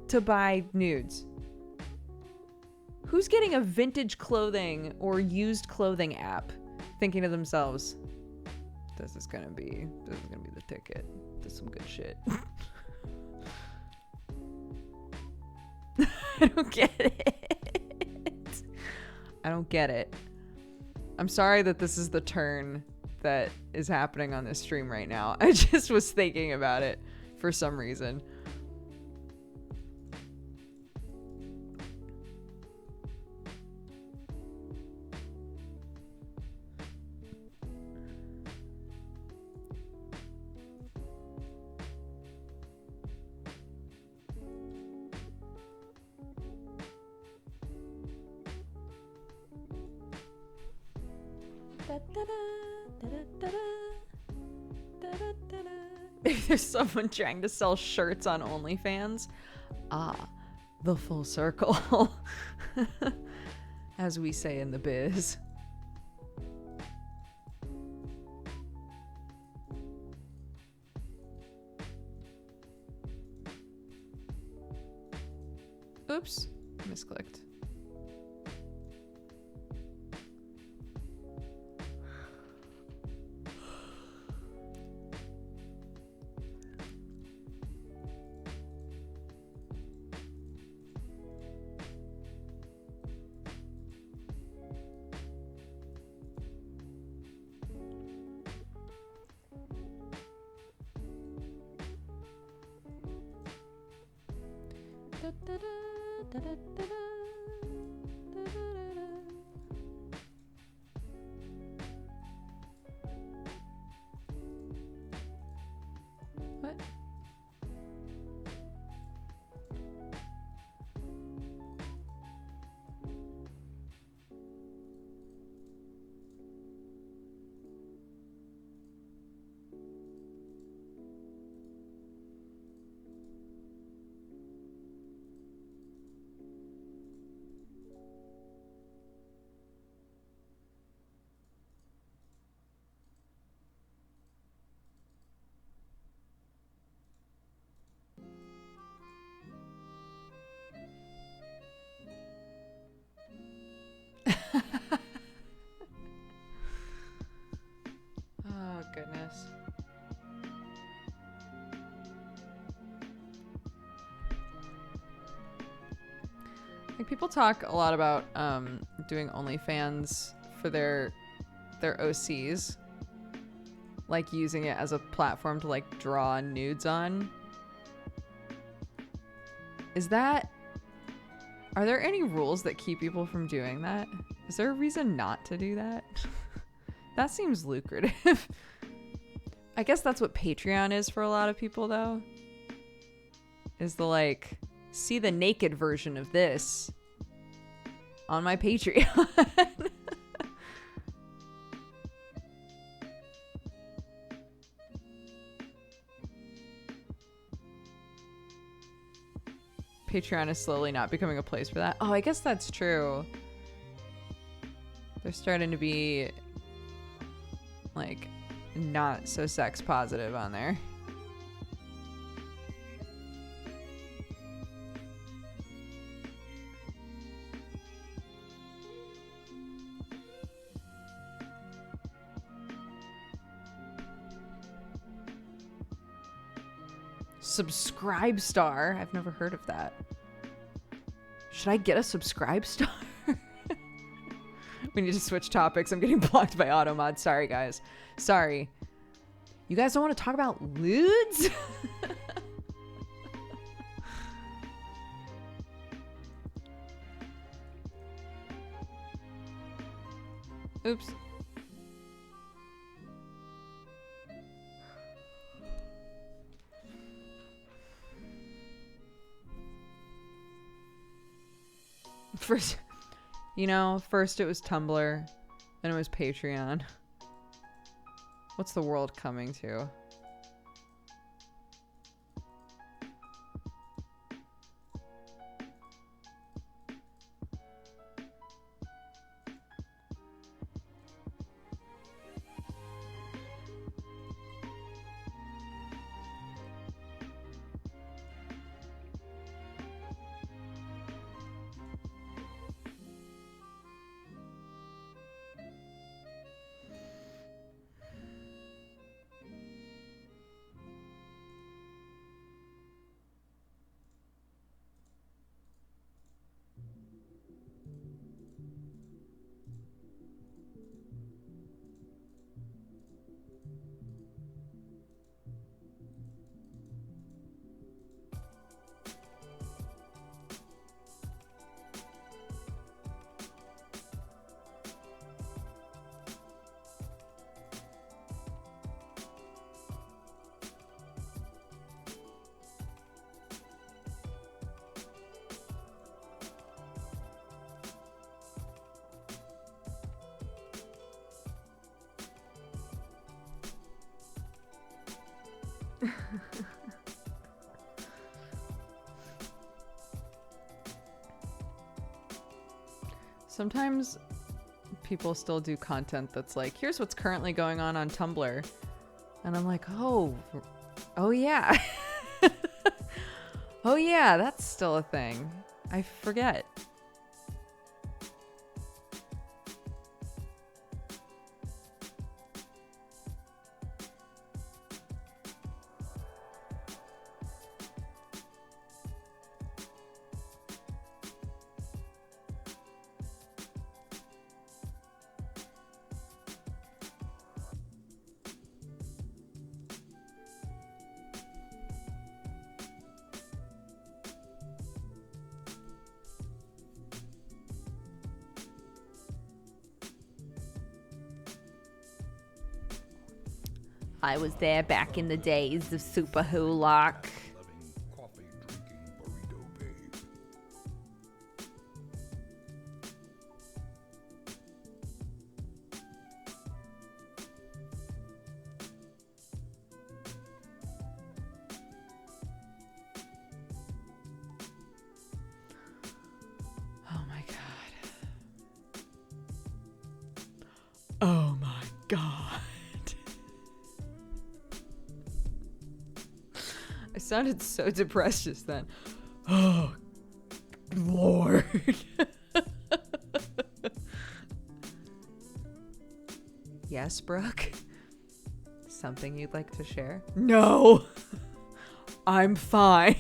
to buy nudes? Who's getting a vintage clothing or used clothing app thinking to themselves, this is gonna be the ticket to some good shit? I don't get it. I don't get it. I'm sorry that this is the turn that is happening on this stream right now. I just was thinking about it for some reason. If there's someone trying to sell shirts on OnlyFans, the full circle, as we say in the biz. Oops, misclicked. What? goodness. Like people talk a lot about doing OnlyFans for their OCs, like using it as a platform to like draw nudes on. Are there any rules that keep people from doing that? Is there a reason not to do that? That seems lucrative. I guess that's what Patreon is for a lot of people though. Is the like, see the naked version of this on my Patreon. Patreon is slowly not becoming a place for that. Oh, I guess that's true. They're starting to be like not so sex positive on there. Subscribe Star. I've never heard of that. Should I get a Subscribe Star? We need to switch topics. I'm getting blocked by Automod. Sorry, guys. Sorry. You guys don't want to talk about lewds? Oops. First it was Tumblr, then it was Patreon. What's the world coming to? Sometimes people still do content that's like, here's what's currently going on Tumblr. And I'm like, oh yeah. Oh yeah, that's still a thing. I forget. I was there back in the days of Super Hulock. Loving coffee drinking burrito babe. Oh my god. Oh my god. I sounded so depressed just then. Oh, Lord. Yes, Brooke? something you'd like to share? No. I'm fine.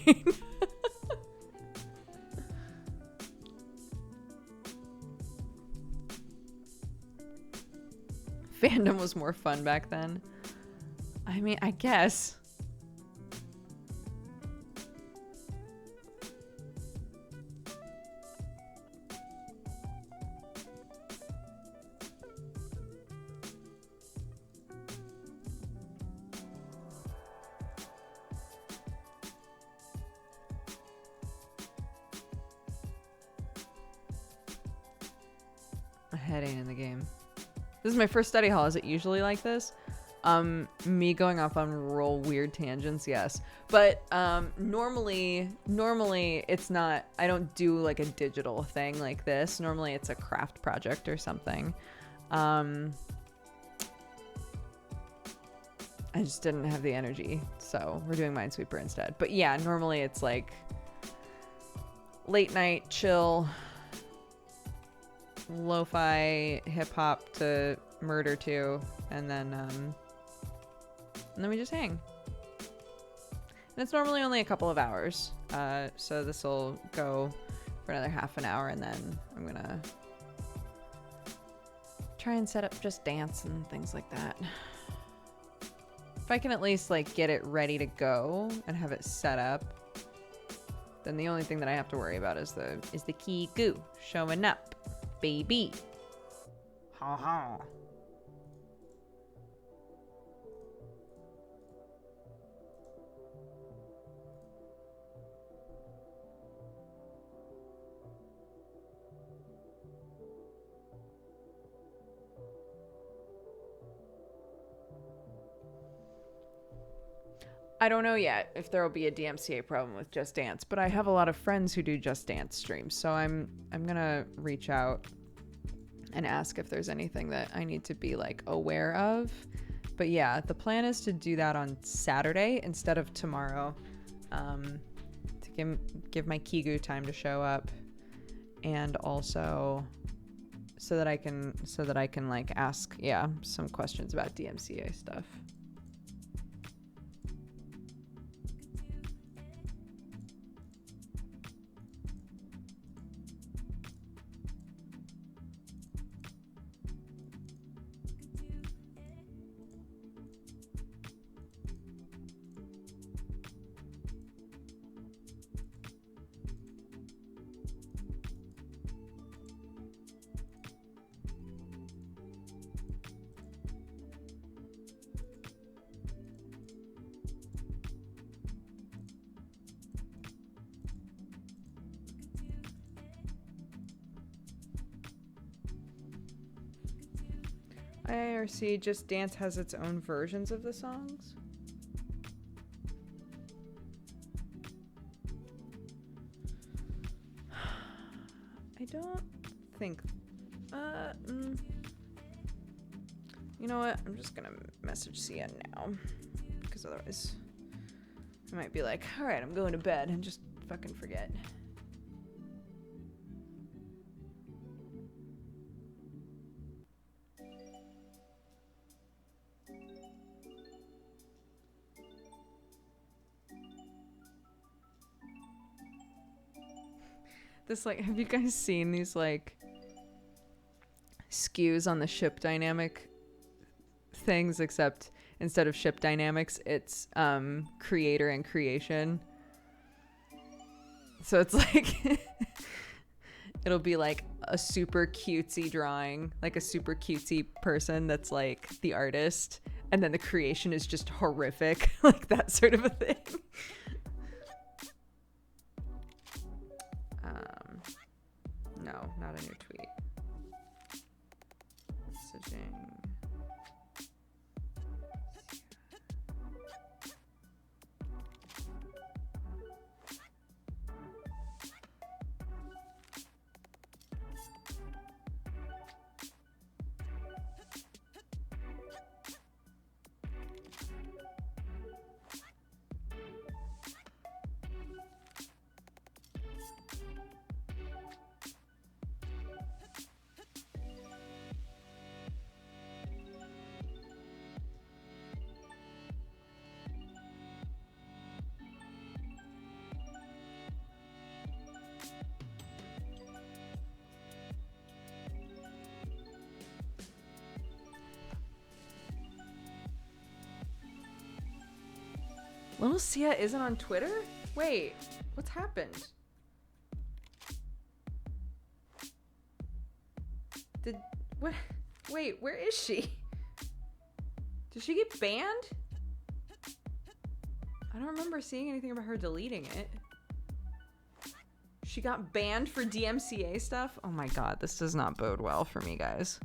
Fandom was more fun back then. I mean, I guess. A headache in the game. This is my first study hall. Is it usually like this? Me going off on real weird tangents, yes. But normally it's not. I don't do like a digital thing like this. Normally it's a craft project or something. I just didn't have the energy, so we're doing MineSweeper instead. But yeah, normally it's like late night chill, lo-fi hip-hop to murder to, and then we just hang. And it's normally only a couple of hours, so this will go for another half an hour, and then I'm gonna try and set up Just Dance and things like that. If I can at least like get it ready to go and have it set up, then the only thing that I have to worry about is the key goo showing up. Baby. Ha ha. I don't know yet if there will be a DMCA problem with Just Dance, but I have a lot of friends who do Just Dance streams, so I'm gonna reach out and ask if there's anything that I need to be like aware of. But yeah, the plan is to do that on Saturday instead of tomorrow, to give my Kigu time to show up, and also so that I can like ask some questions about DMCA stuff. IRC Just Dance has its own versions of the songs? I don't think... You know what? I'm just gonna message CN now. Because otherwise I might be like, alright, I'm going to bed, and just fucking forget. This, like, have you guys seen these, like, skews on the ship dynamic things, except instead of ship dynamics, it's creator and creation. So it's like, it'll be like a super cutesy drawing, like a super cutesy person that's like the artist, and then the creation is just horrific, like that sort of a thing. No, not a new tweet. Messaging. Little Sia isn't on Twitter? Wait, what's happened? What? Wait, where is she? Did she get banned? I don't remember seeing anything about her deleting it. She got banned for DMCA stuff? Oh my god, this does not bode well for me, guys.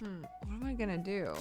What am I gonna do?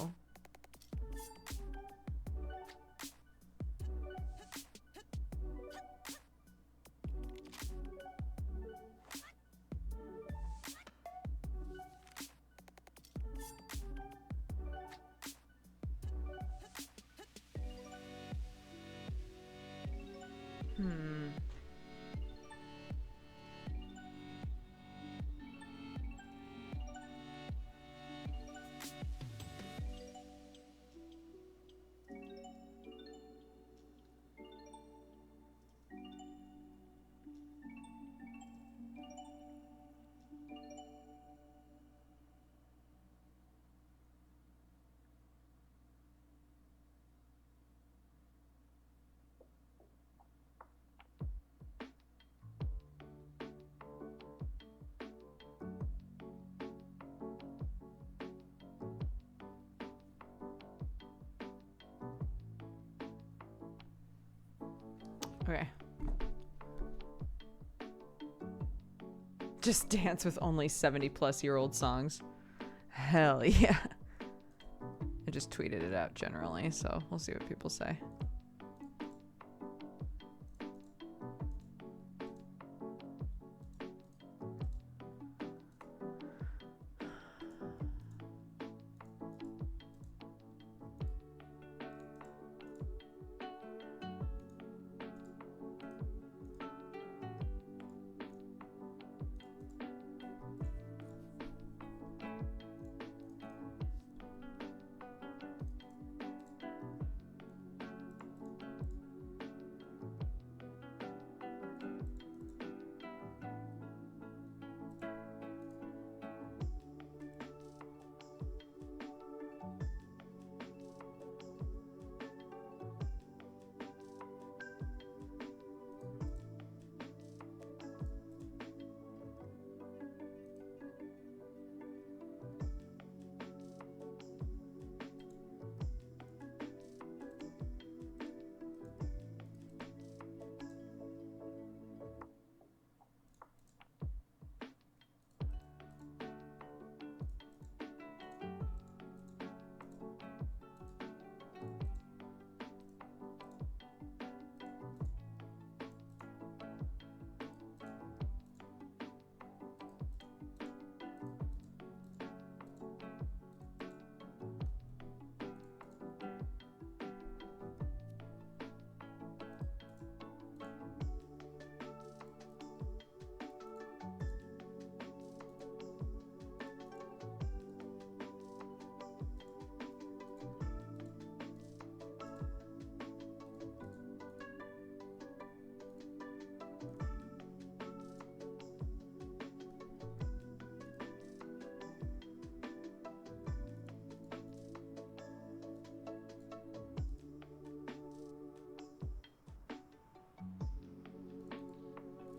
Okay. Just dance with only 70-plus-year-old songs. Hell yeah. I just tweeted it out generally, so we'll see what people say.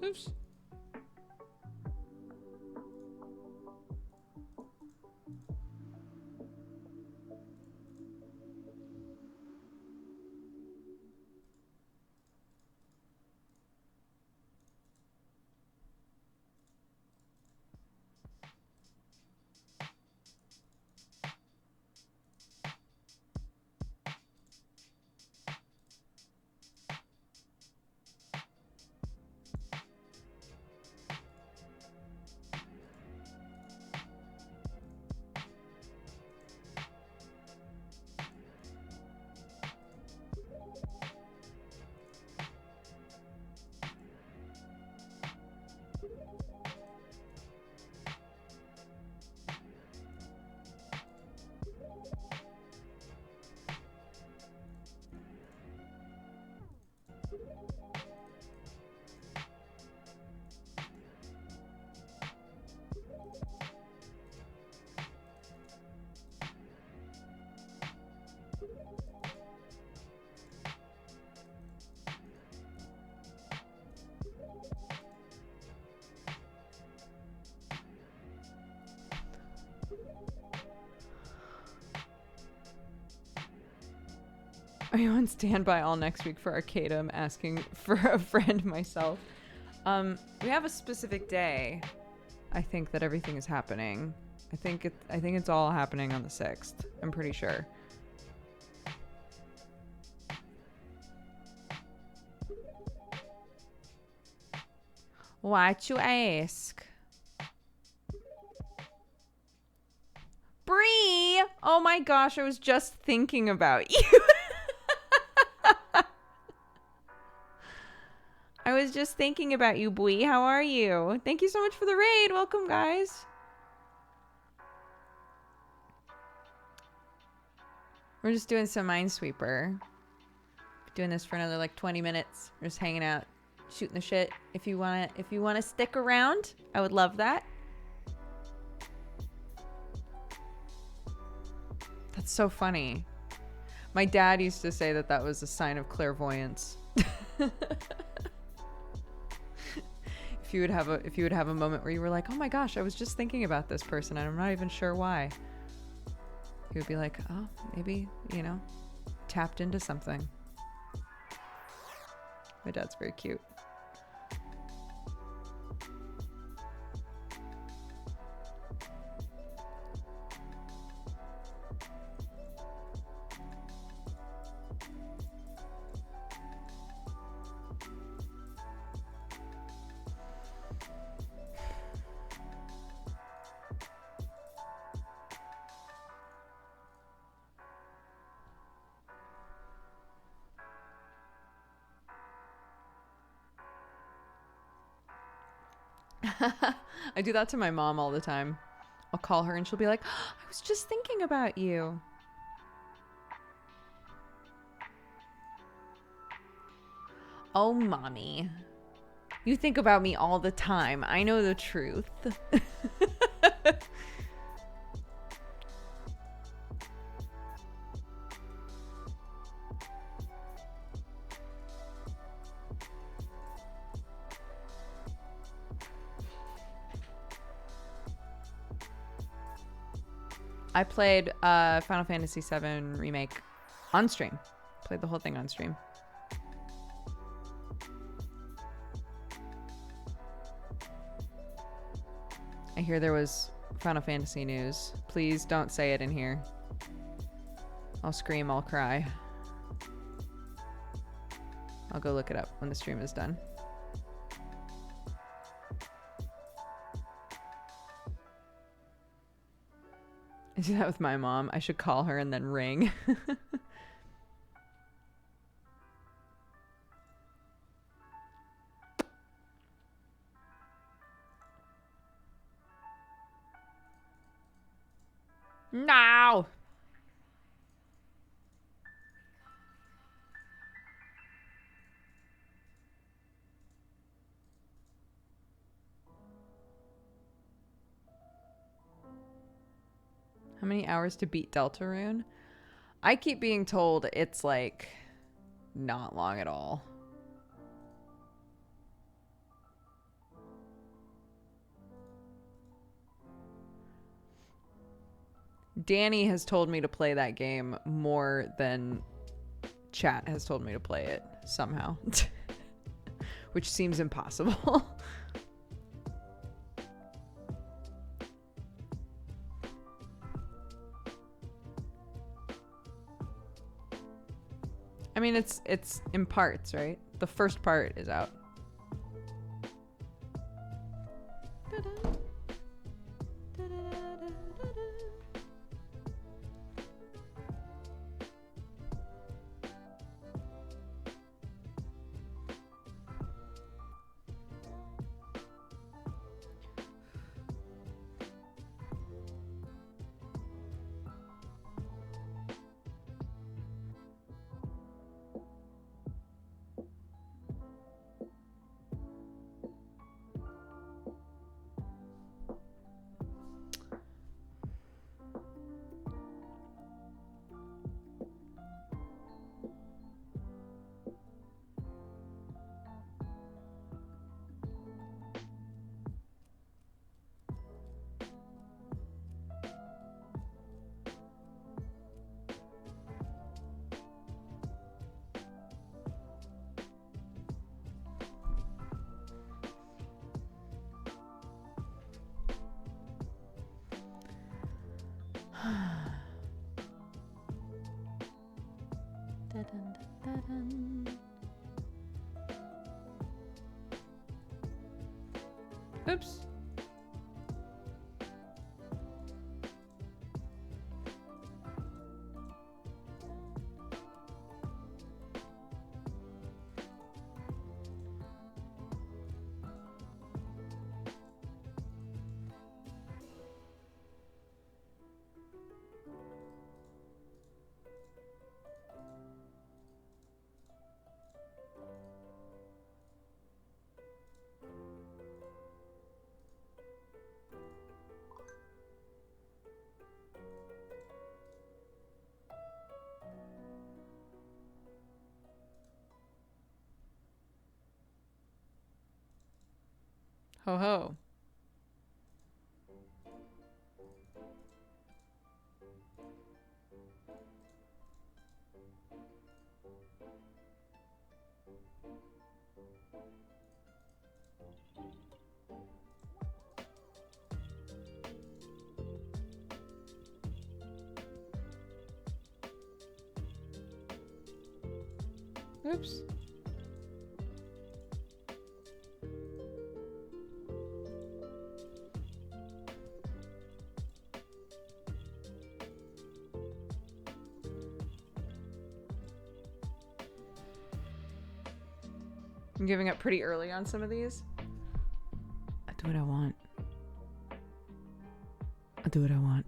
Oops. Are you on standby all next week for Arcade? I'm asking for a friend myself. We have a specific day. I think that everything is happening. I think it's all happening on the 6th. I'm pretty sure. Why'd you ask? Bree! Oh my gosh, I was just thinking about you. I was just thinking about you, Bui. How are you? Thank you so much for the raid. Welcome, guys. We're just doing some MineSweeper. Doing this for another like 20 minutes. We're just hanging out, shooting the shit. If you wanna stick around, I would love that. That's so funny. My dad used to say that that was a sign of clairvoyance. If you would have a moment where you were like, oh my gosh, I was just thinking about this person and I'm not even sure why. He would be like, oh, maybe, tapped into something. My dad's very cute. I do that to my mom all the time. I'll call her and she'll be like, oh, I was just thinking about you. Oh, mommy. You think about me all the time. I know the truth. I played Final Fantasy VII Remake on stream. Played the whole thing on stream. I hear there was Final Fantasy news. Please don't say it in here. I'll scream, I'll cry. I'll go look it up when the stream is done. I do that with my mom. I should call her and then ring. No! How many hours to beat Deltarune? I keep being told it's like not long at all. Danny has told me to play that game more than chat has told me to play it somehow. Which seems impossible. I mean, it's in parts, right? The first part is out. Oops. Ho ho. Oops. I'm giving up pretty early on some of these. I do what I want. I do what I want.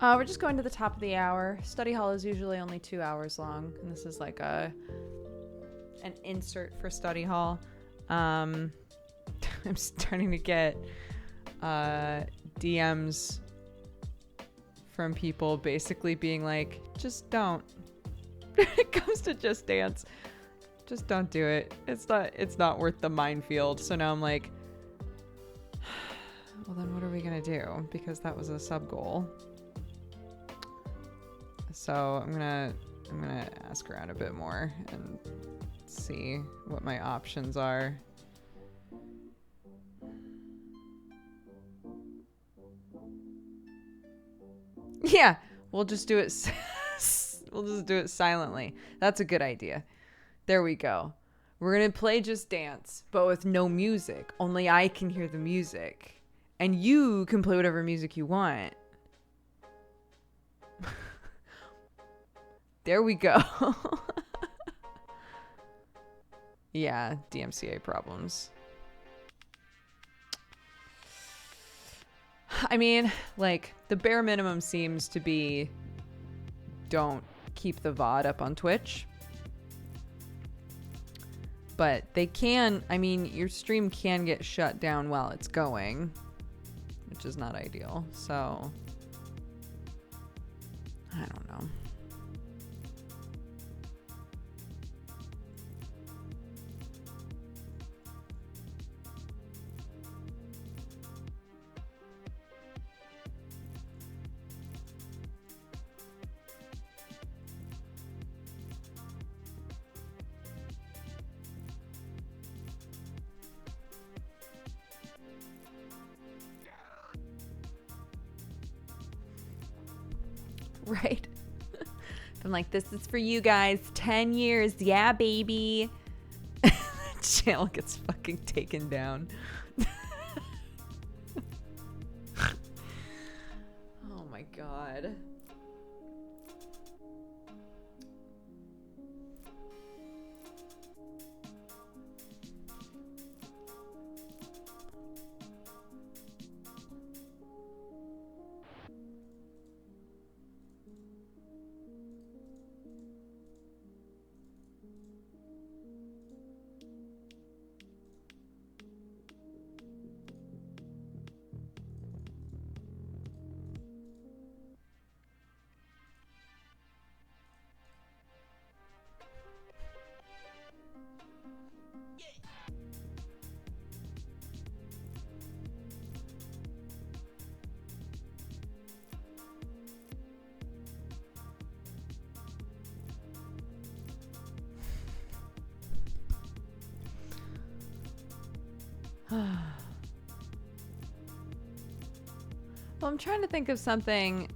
We're just going to the top of the hour. Study hall is usually only 2 hours long, and this is like an insert for study hall. I'm starting to get DMs from people basically being like, just don't. When it comes to Just Dance, just don't do it. It's not worth the minefield. So now I'm like, well then what are we gonna do? Because that was a sub goal. So I'm gonna ask around a bit more and see what my options are. Yeah, we'll just do it. We'll just do it silently. That's a good idea. There we go. We're gonna play Just Dance, but with no music. Only I can hear the music, and you can play whatever music you want. There we go. Yeah, DMCA problems. I mean, like, the bare minimum seems to be don't keep the VOD up on Twitch. But they can, I mean, your stream can get shut down while it's going, which is not ideal. So, I don't know. Right. I'm like, this is for you guys. 10 years. Yeah, baby. Channel gets fucking taken down. Oh my god. Well, I'm trying to think of something.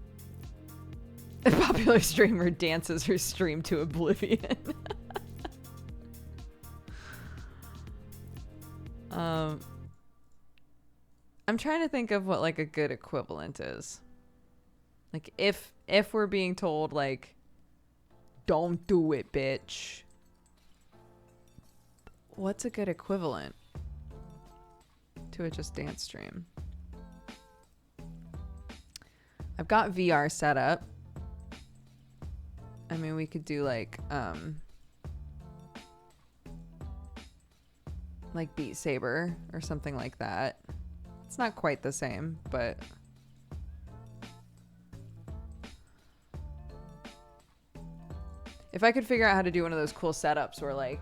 A popular streamer dances her stream to oblivion. I'm trying to think of what like a good equivalent is. Like if we're being told like, don't do it, bitch. What's a good equivalent to a just dance stream? I've got VR set up. I mean, we could do like Beat Saber or something like that. It's not quite the same, but if I could figure out how to do one of those cool setups where like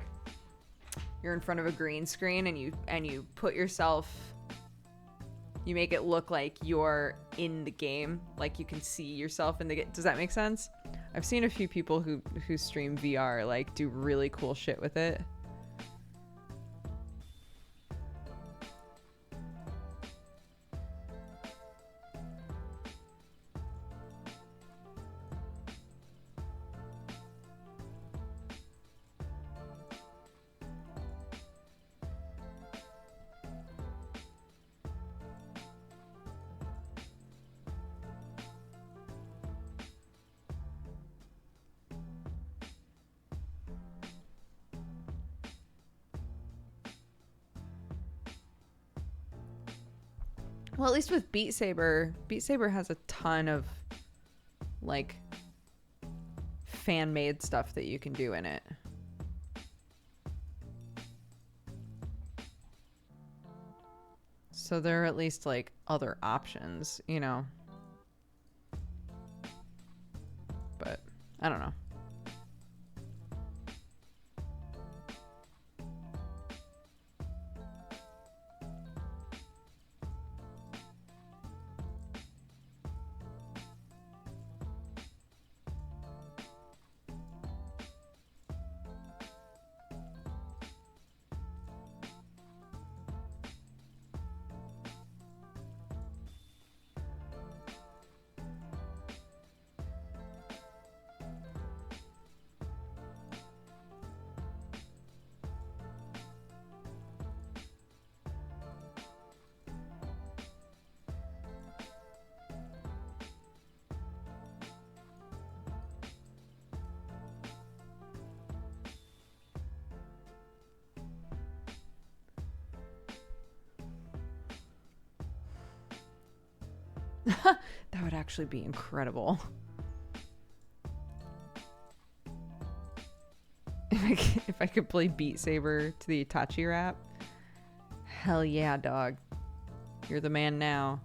you're in front of a green screen and you put yourself, you make it look like you're in the game, like you can see yourself in the game. Does that make sense? I've seen a few people who stream VR like do really cool shit with it. Well, at least with Beat Saber has a ton of like fan-made stuff that you can do in it. So there are at least like other options, you know. But I don't know. That would actually be incredible. If I could play Beat Saber to the Itachi rap. Hell yeah, dog. You're the man now.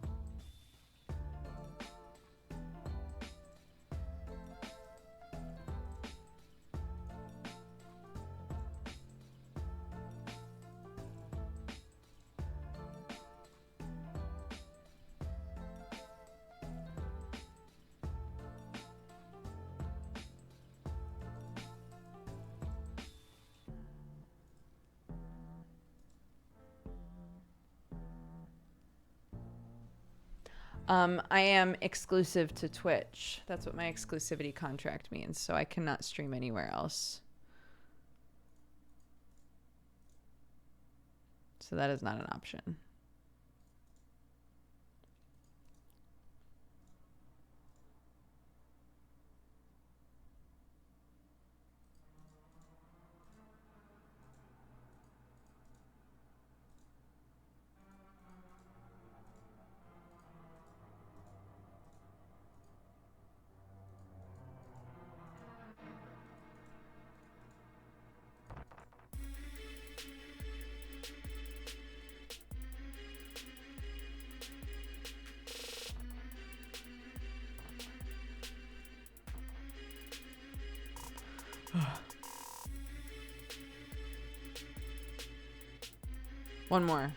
I am exclusive to Twitch. That's what my exclusivity contract means, so I cannot stream anywhere else. So that is not an option. One more.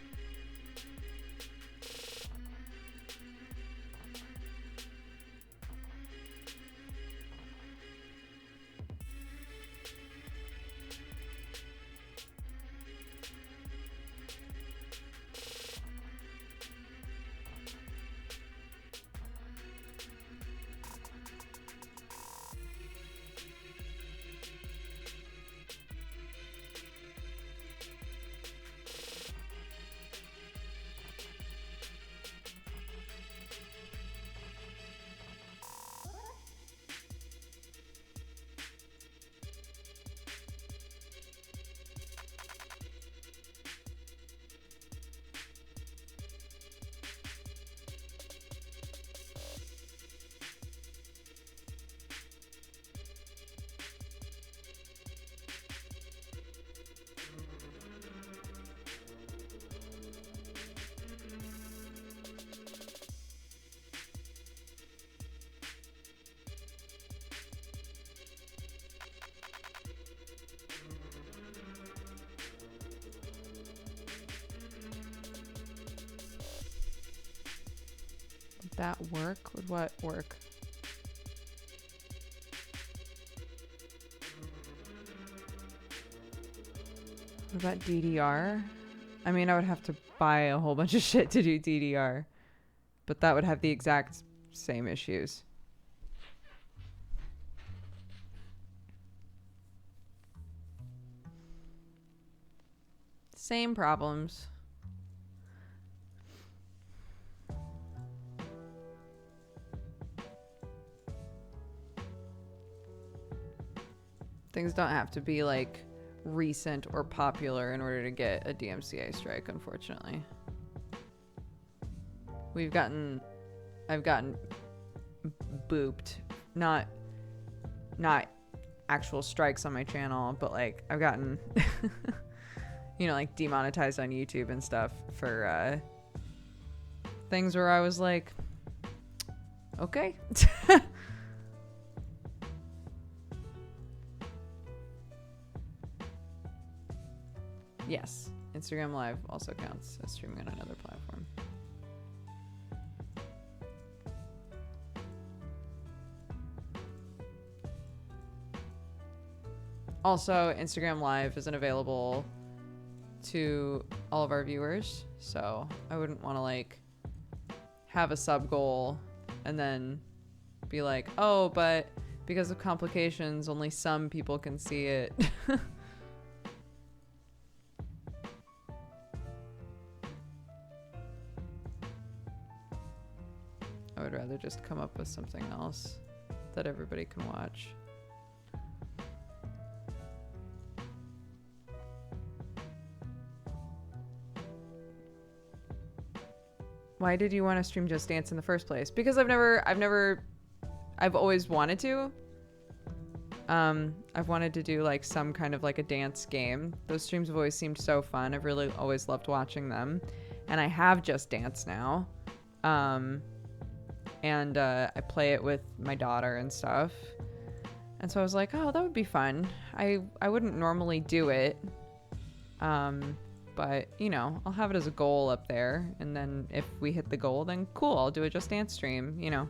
that work? Would what work? What about DDR? I mean, I would have to buy a whole bunch of shit to do DDR, but that would have the exact same issues. Same problems. Things don't have to be like recent or popular in order to get a DMCA strike, unfortunately. I've gotten booped. Not actual strikes on my channel, but like I've gotten you know, like demonetized on YouTube and stuff for things where I was like, okay. Yes, Instagram Live also counts as streaming on another platform. Also, Instagram Live isn't available to all of our viewers, so I wouldn't want to like have a sub goal and then be like, oh, but because of complications, only some people can see it. I would rather just come up with something else that everybody can watch. Why did you want to stream Just Dance in the first place? Because I've always wanted to. I've wanted to do like some kind of like a dance game. Those streams have always seemed so fun. I've really always loved watching them. And I have Just Dance now. And I play it with my daughter and stuff. And so I was like, oh, that would be fun. I wouldn't normally do it. But, you know, I'll have it as a goal up there. And then if we hit the goal, then cool, I'll do a Just Dance stream, you know.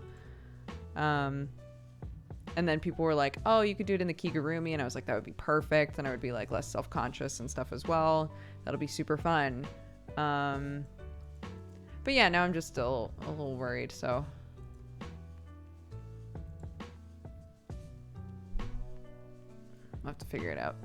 And then people were like, oh, you could do it in the Kigurumi. And I was like, that would be perfect. And I would be like less self-conscious and stuff as well. That'll be super fun. But yeah, now I'm just still a little worried, so. I'll have to figure it out.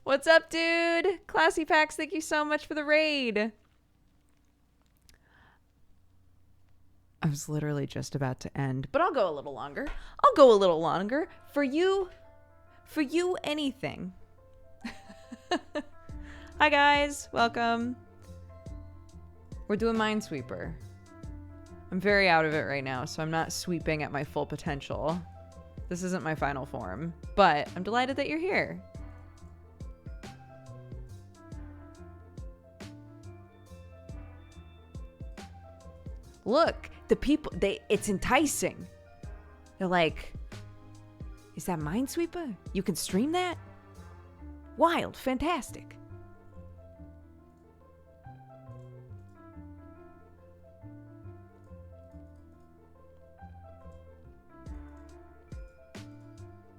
What's up, dude? Classy Packs, thank you so much for the raid. I was literally just about to end, but I'll go a little longer. I'll go a little longer. For you, anything. Hi, guys. Welcome. We're doing MineSweeper. I'm very out of it right now, so I'm not sweeping at my full potential. This isn't my final form, but I'm delighted that you're here. Look, the people, it's enticing. They're like, is that MineSweeper? You can stream that? Wild, fantastic.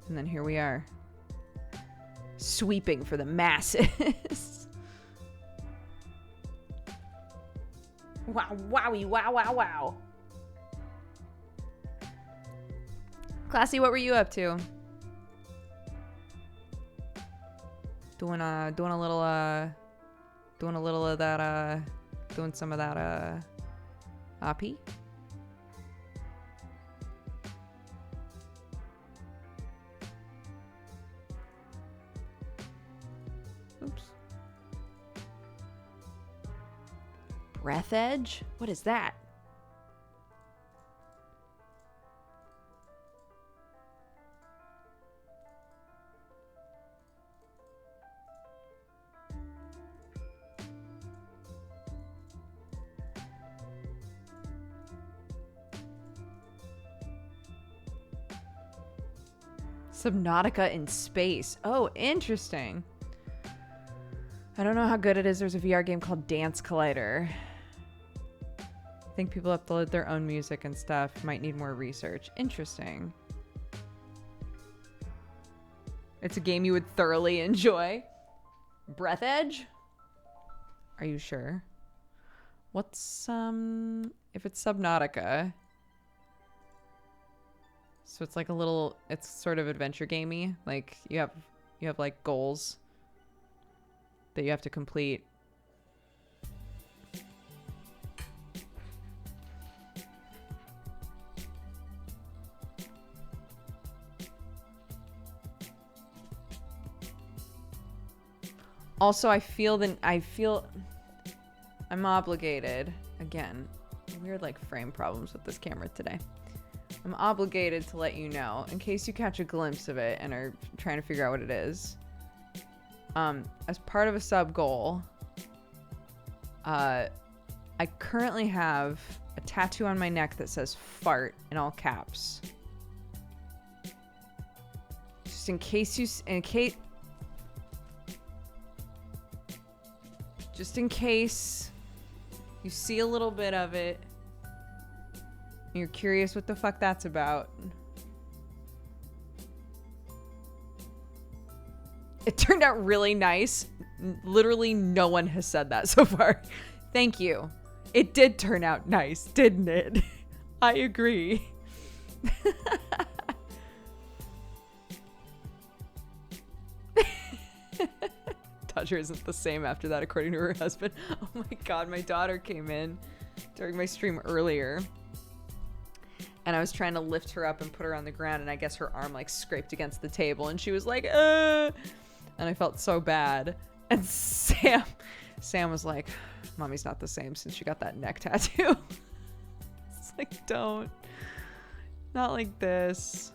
And then here we are, sweeping for the masses. Wow, wowie, wow, wow, wow. Classy, what were you up to? Doing a little of that doing some of that RP. Oops. Breath edge? What is that? Subnautica in space. Oh, interesting. I don't know how good it is. There's a VR game called Dance Collider. I think people upload their own music and stuff. Might need more research. Interesting. It's a game you would thoroughly enjoy. Breath Edge? Are you sure? What's if it's Subnautica? So it's like a little, it's sort of adventure gamey. Like you have like goals that you have to complete. Also, I feel I'm obligated. Again, weird like frame problems with this camera today. I'm obligated to let you know, in case you catch a glimpse of it and are trying to figure out what it is. As part of a sub goal, I currently have a tattoo on my neck that says fart in all caps. Just in case you see a little bit of it, you're curious what the fuck that's about. It turned out really nice. Literally no one has said that so far. Thank you. It did turn out nice, didn't it? I agree. Dodger isn't the same after that, according to her husband. Oh my god, my daughter came in during my stream earlier. And I was trying to lift her up and put her on the ground, and I guess her arm like scraped against the table, and she was like, and I felt so bad. And Sam was like, Mommy's not the same since she got that neck tattoo. It's like, don't. Not like this.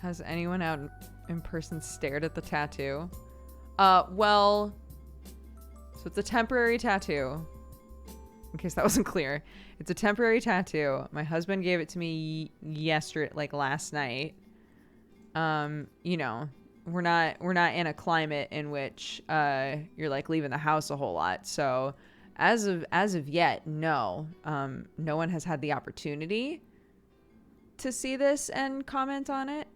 Has anyone out in person stared at the tattoo? Well, so it's a temporary tattoo. In case that wasn't clear. It's a temporary tattoo. My husband gave it to me yesterday, like last night. You know, we're not in a climate in which you're like leaving the house a whole lot. So as of yet, no. No one has had the opportunity to see this and comment on it.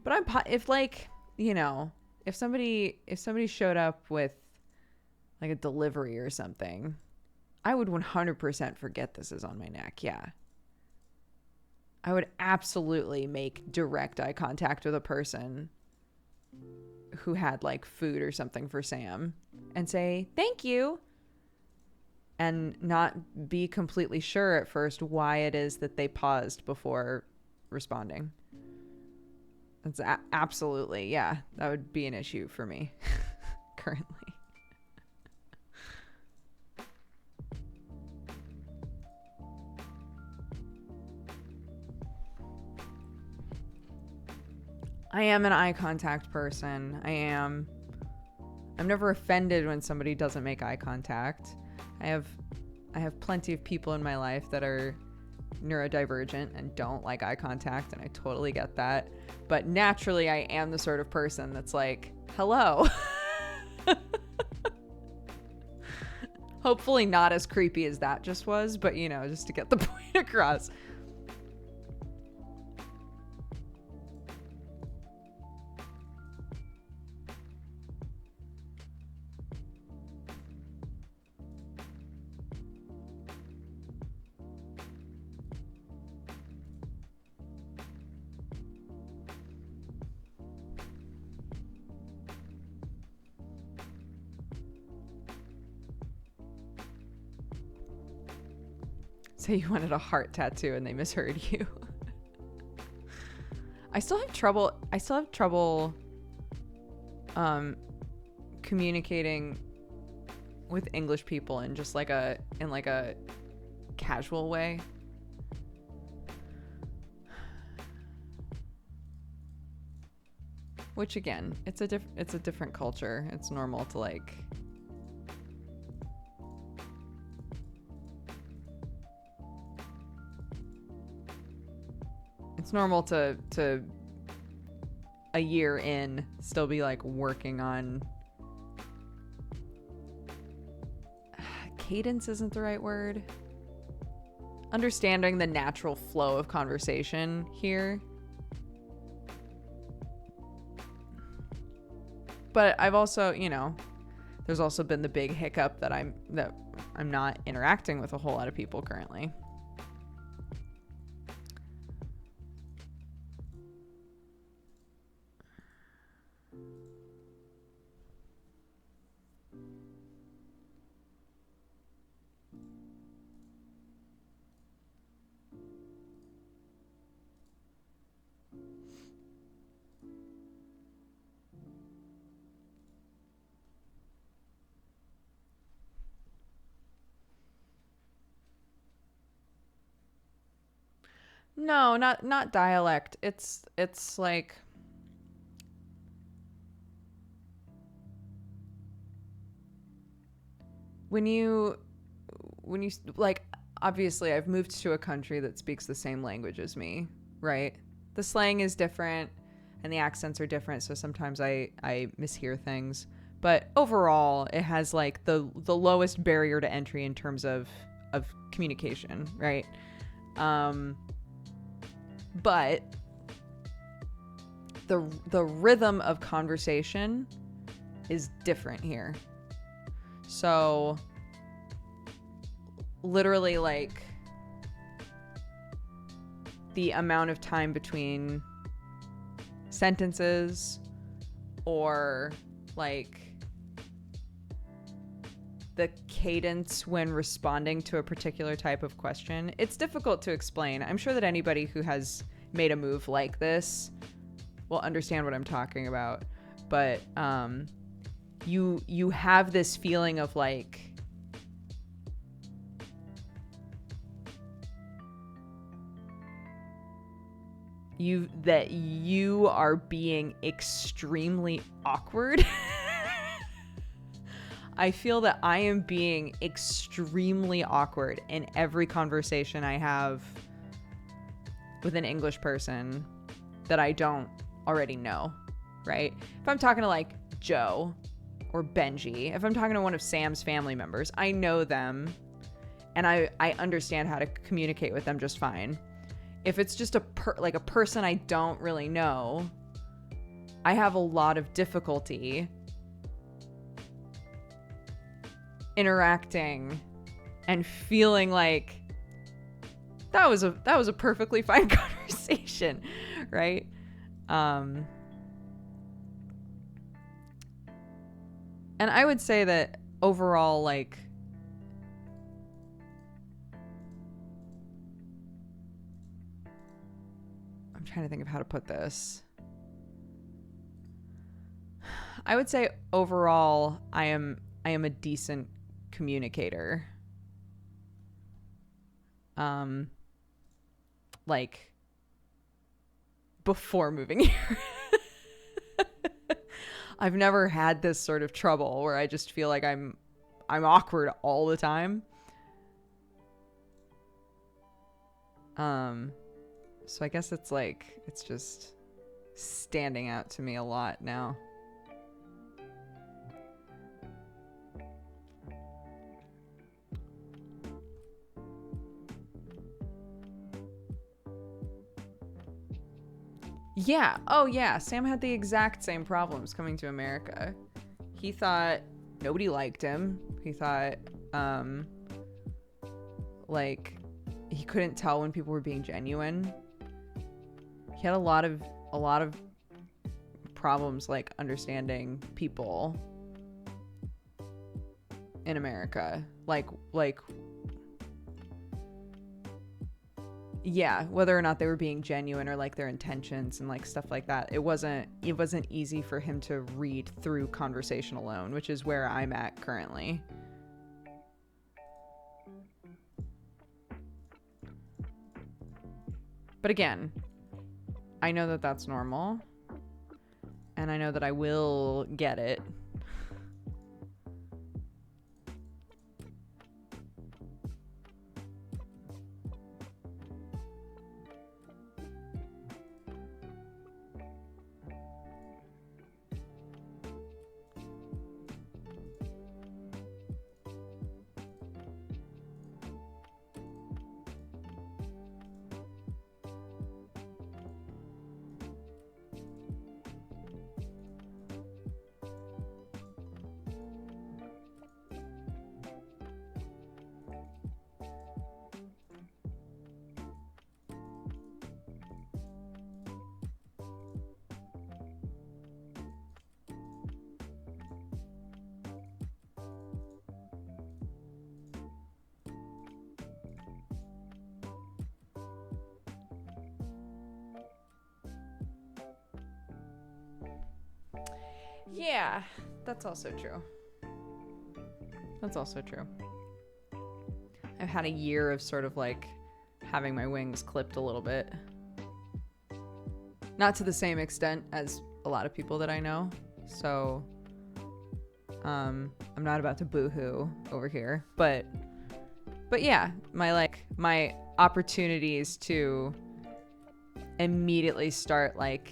But if like, you know, if somebody showed up with like a delivery or something, I would 100% forget this is on my neck. Yeah. I would absolutely make direct eye contact with a person who had like food or something for Sam and say, "Thank you." And not be completely sure at first why it is that they paused before responding. That's absolutely, yeah, that would be an issue for me currently. I am an eye contact person. I'm never offended when somebody doesn't make eye contact. I have plenty of people in my life that are neurodivergent and don't like eye contact, and I totally get that. But naturally, I am the sort of person that's like, hello. Hopefully not as creepy as that just was, but you know, just to get the point across. So you wanted a heart tattoo and they misheard you. I still have trouble communicating with English people in just like a casual way. Which again, it's a different culture. It's normal to like it's normal to a year in still be like working on cadence isn't the right word. Understanding the natural flow of conversation here. But I've also, you know, there's also been the big hiccup that I'm not interacting with a whole lot of people currently. No, not dialect. It's like when you like obviously I've moved to a country that speaks the same language as me, right? The slang is different and the accents are different, so sometimes I mishear things. But overall, it has like the lowest barrier to entry in terms of communication, right? But the rhythm of conversation is different here. So literally like the amount of time between sentences or like the cadence when responding to a particular type of question. It's difficult to explain. I'm sure that anybody who has made a move like this will understand what I'm talking about. But you have this feeling of like you are being extremely awkward. I feel that I am being extremely awkward in every conversation I have with an English person that I don't already know, right? If I'm talking to like Joe or Benji, if I'm talking to one of Sam's family members, I know them and I understand how to communicate with them just fine. If it's just a person I don't really know, I have a lot of difficulty interacting and feeling like that was a perfectly fine conversation, right? And I would say that overall, like, I'm trying to think of how to put this. I would say overall, I am a decent communicator. Like before moving here. I've never had this sort of trouble where I just feel like I'm awkward all the time. So I guess it's like it's just standing out to me a lot now. Yeah. Oh, yeah. Sam had the exact same problems coming to America. He thought nobody liked him. He thought, like, he couldn't tell when people were being genuine. He had a lot of problems, like, understanding people in America. Like, yeah, whether or not they were being genuine or like their intentions and like stuff like that. It wasn't easy for him to read through conversation alone, which is where I'm at currently. But again, I know that that's normal, and I know that I will get it. Yeah, that's also true. That's also true. I've had a year of sort of like having my wings clipped a little bit. Not to the same extent as a lot of people that I know. So I'm not about to boo-hoo over here, but yeah, my opportunities to immediately start like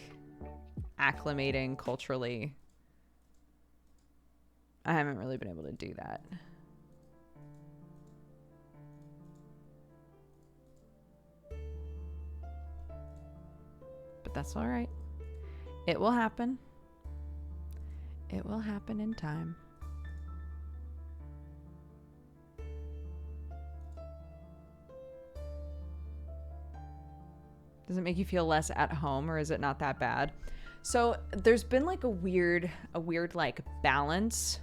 acclimating culturally, I haven't really been able to do that. But that's all right. It will happen. It will happen in time. Does it make you feel less at home, or is it not that bad? So there's been like a weird like balance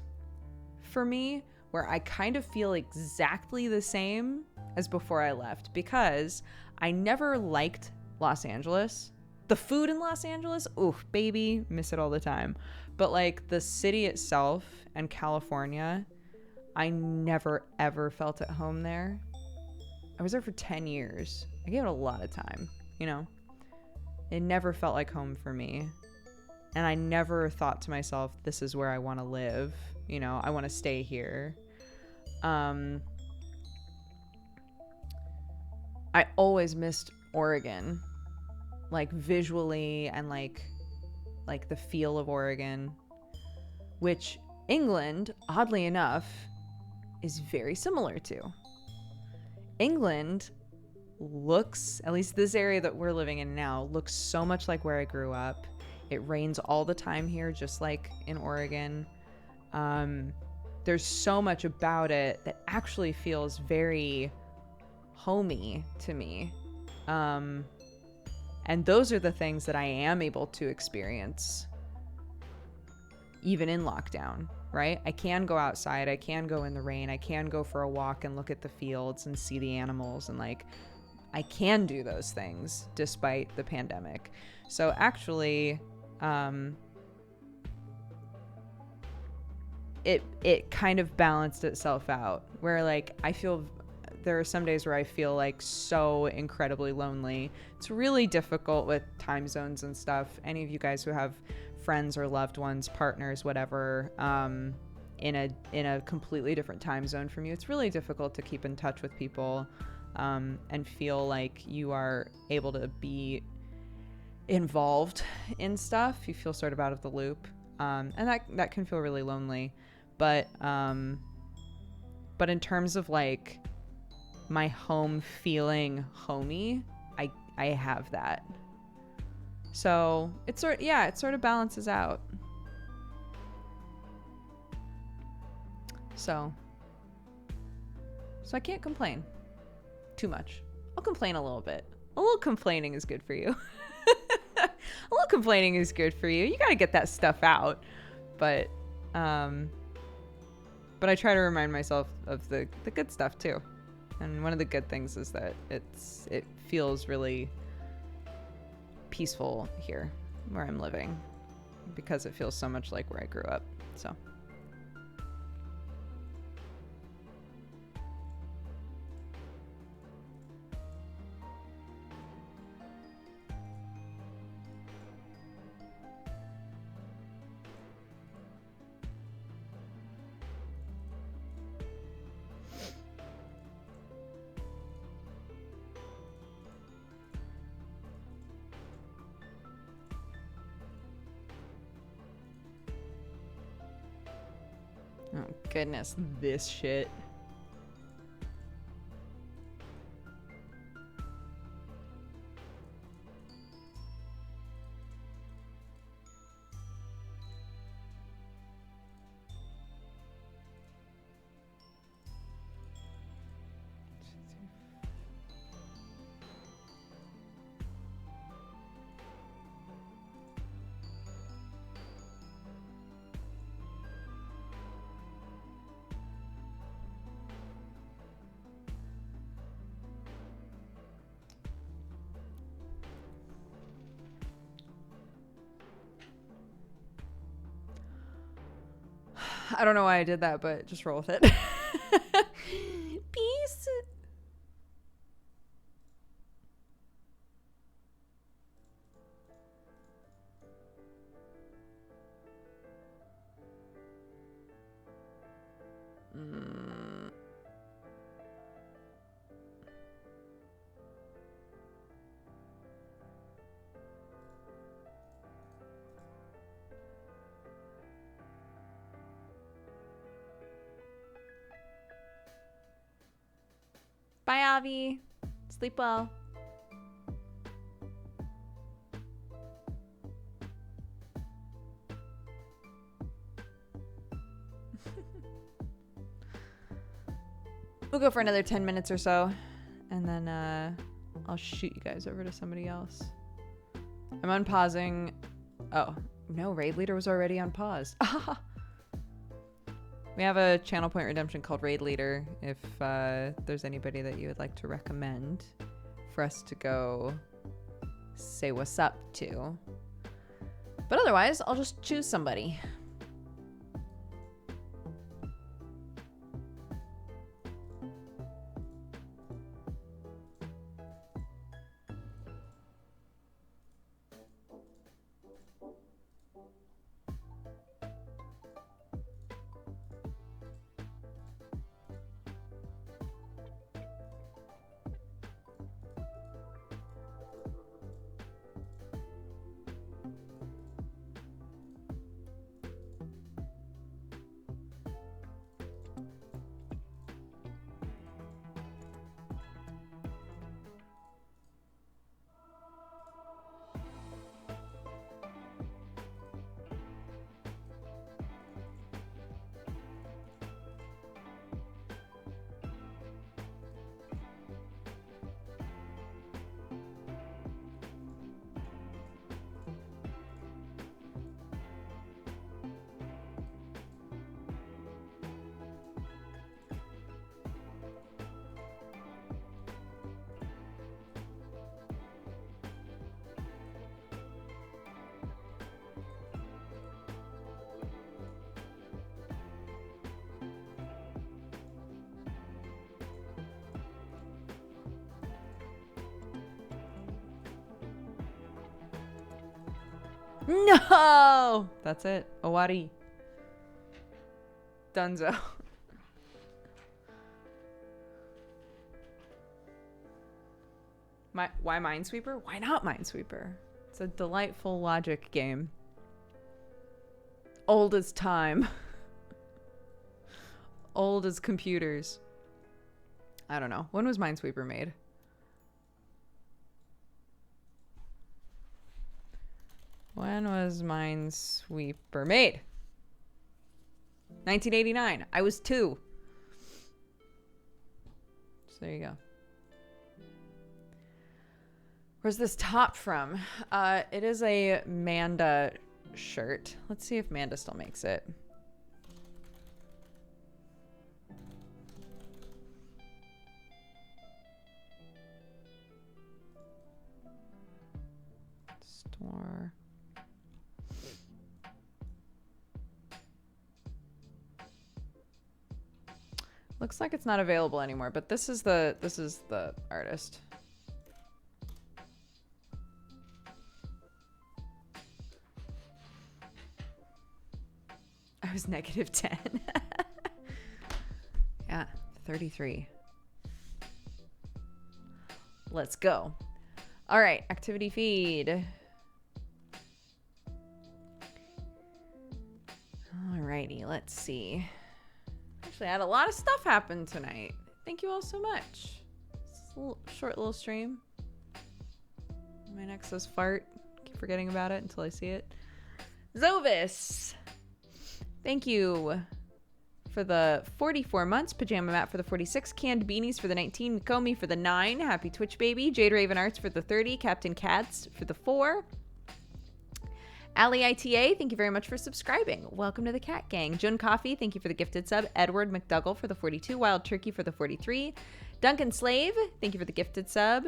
for me where I kind of feel exactly the same as before I left, because I never liked Los Angeles. The food in Los Angeles, oof, baby, miss it all the time. But like the city itself and California, I never ever felt at home there. I was there for 10 years. I gave it a lot of time, you know? It never felt like home for me. And I never thought to myself, this is where I want to live. You know, I want to stay here. I always missed Oregon, like visually and like the feel of Oregon, which England, oddly enough, is very similar to. England looks, at least this area that we're living in now, looks so much like where I grew up. It rains all the time here, just like in Oregon. There's so much about it that actually feels very homey to me. And those are the things that I am able to experience even in lockdown, right? I can go outside, I can go in the rain, I can go for a walk and look at the fields and see the animals, and like I can do those things despite the pandemic. So actually, it kind of balanced itself out, where like I feel there are some days where I feel like so incredibly lonely. It's really difficult with time zones and stuff. Any of you guys who have friends or loved ones, partners, whatever, in a completely different time zone from you, it's really difficult to keep in touch with people and feel like you are able to be involved in stuff. You feel sort of out of the loop, and that can feel really lonely. But in terms of like my home feeling homey, I have that. So it sort of balances out. So I can't complain too much. I'll complain a little bit. A little complaining is good for you. A little complaining is good for you. You got to get that stuff out. But I try to remind myself of the good stuff too. And one of the good things is that it feels really peaceful here where I'm living because it feels so much like where I grew up. So oh goodness, this shit. I don't know why I did that, but just roll with it. Peace. Bye, Avi. Sleep well. We'll go for another 10 minutes or so, and then I'll shoot you guys over to somebody else. I'm unpausing. Oh, no, Raid Leader was already on pause. We have a channel point redemption called Raid Leader if there's anybody that you would like to recommend for us to go say what's up to. But otherwise, I'll just choose somebody. No! That's it. Owari. Dunzo. Why MineSweeper? Why not MineSweeper? It's a delightful logic game. Old as time. Old as computers. I don't know. When was MineSweeper made? When was MineSweeper made? 1989. I was 2. So there you go. Where's this top from? It is a Manda shirt. Let's see if Manda still makes it. Store. Looks like it's not available anymore, but this is the artist. I was -10. Yeah, 33. Let's go. All right, activity feed. Alrighty, let's see. Actually, I had a lot of stuff happen tonight. Thank you all so much. It's a short little stream. My next says fart. Keep forgetting about it until I see it. Zovis! Thank you for the 44 months. Pajama Mat for the 46. Canned Beanies for the 19. Mikomi for the 9. Happy Twitch Baby. Jade Raven Arts for the 30. Captain Cats for the 4. Ali ITA, thank you very much for subscribing. Welcome to the Cat Gang. Jun Coffee, thank you for the gifted sub. Edward McDougall for the 42. Wild Turkey for the 43. Duncan Slave, thank you for the gifted sub.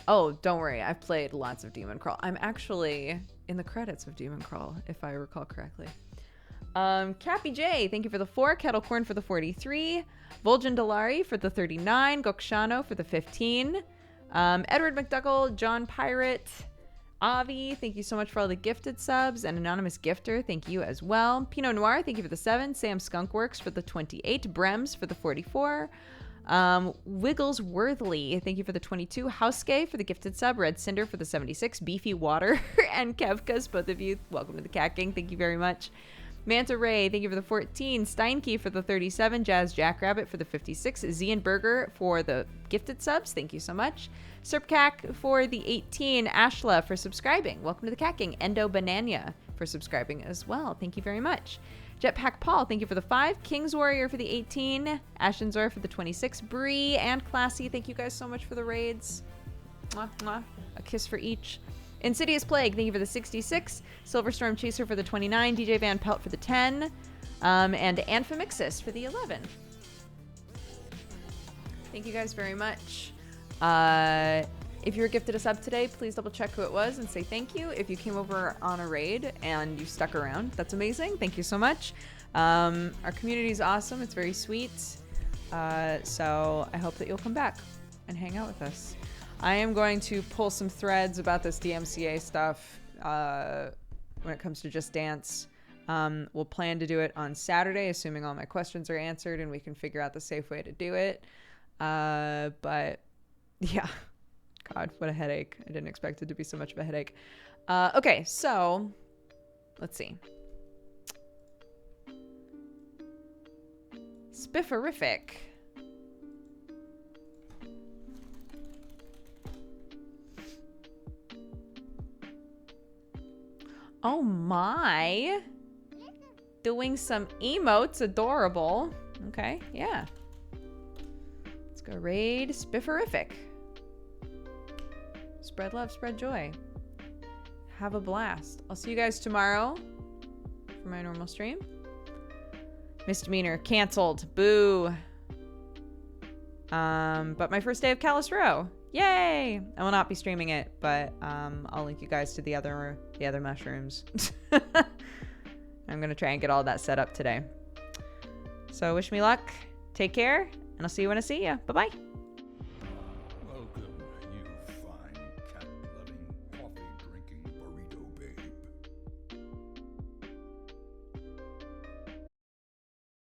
Oh, don't worry. I've played lots of Demon Crawl. I'm actually in the credits of Demon Crawl, if I recall correctly. Cappy J, thank you for the 4. Kettle Corn for the 43. Voljan Dalari for the 39. Gokshano for the 15. Edward McDougall, John Pirate, Avi, thank you so much for all the gifted subs. And Anonymous Gifter, thank you as well. Pinot Noir, thank you for the 7. Sam Skunkworks for the 28. Brems for the 44. Wiggles Worthly, thank you for the 22. Housegay for the gifted sub. Red Cinder for the 76. Beefy Water and Kevkas, both of you, welcome to the Cat Gang. Thank you very much. Manta Ray, thank you for the 14. Steinkey for the 37. Jazz Jackrabbit for the 56. Zian Burger for the gifted subs. Thank you so much. Serpcac for the 18. Ashla for subscribing. Welcome to the Cat Gang. Endo Banana for subscribing as well. Thank you very much. Jetpack Paul, thank you for the 5. King's Warrior for the 18. Ashenzor for the 26. Bree and Classy, thank you guys so much for the raids. Mwah, mwah. A kiss for each. Insidious Plague, thank you for the 66. Silverstorm Chaser for the 29. DJ Van Pelt for the 10. And Anphimixis for the 11. Thank you guys very much. If you were gifted a sub today, please double check who it was and say thank you. If you came over on a raid and you stuck around, that's amazing. Thank you so much. Our community is awesome. It's very sweet. So I hope that you'll come back and hang out with us. I am going to pull some threads about this DMCA stuff when it comes to Just Dance. We'll plan to do it on Saturday, assuming all my questions are answered and we can figure out the safe way to do it. But yeah, God, what a headache. I didn't expect it to be so much of a headache. Okay, so let's see. Spifferific. Oh my. Doing some emotes. Adorable. Okay, yeah. Let's go raid Spifferific. Spread love, spread joy. Have a blast. I'll see you guys tomorrow for my normal stream. Misdemeanor canceled. Boo. But my first day of Callus Row. Yay! I will not be streaming it, but I'll link you guys to the other mushrooms. I'm gonna try and get all that set up today. So wish me luck. Take care, and I'll see you when I see you. Bye bye.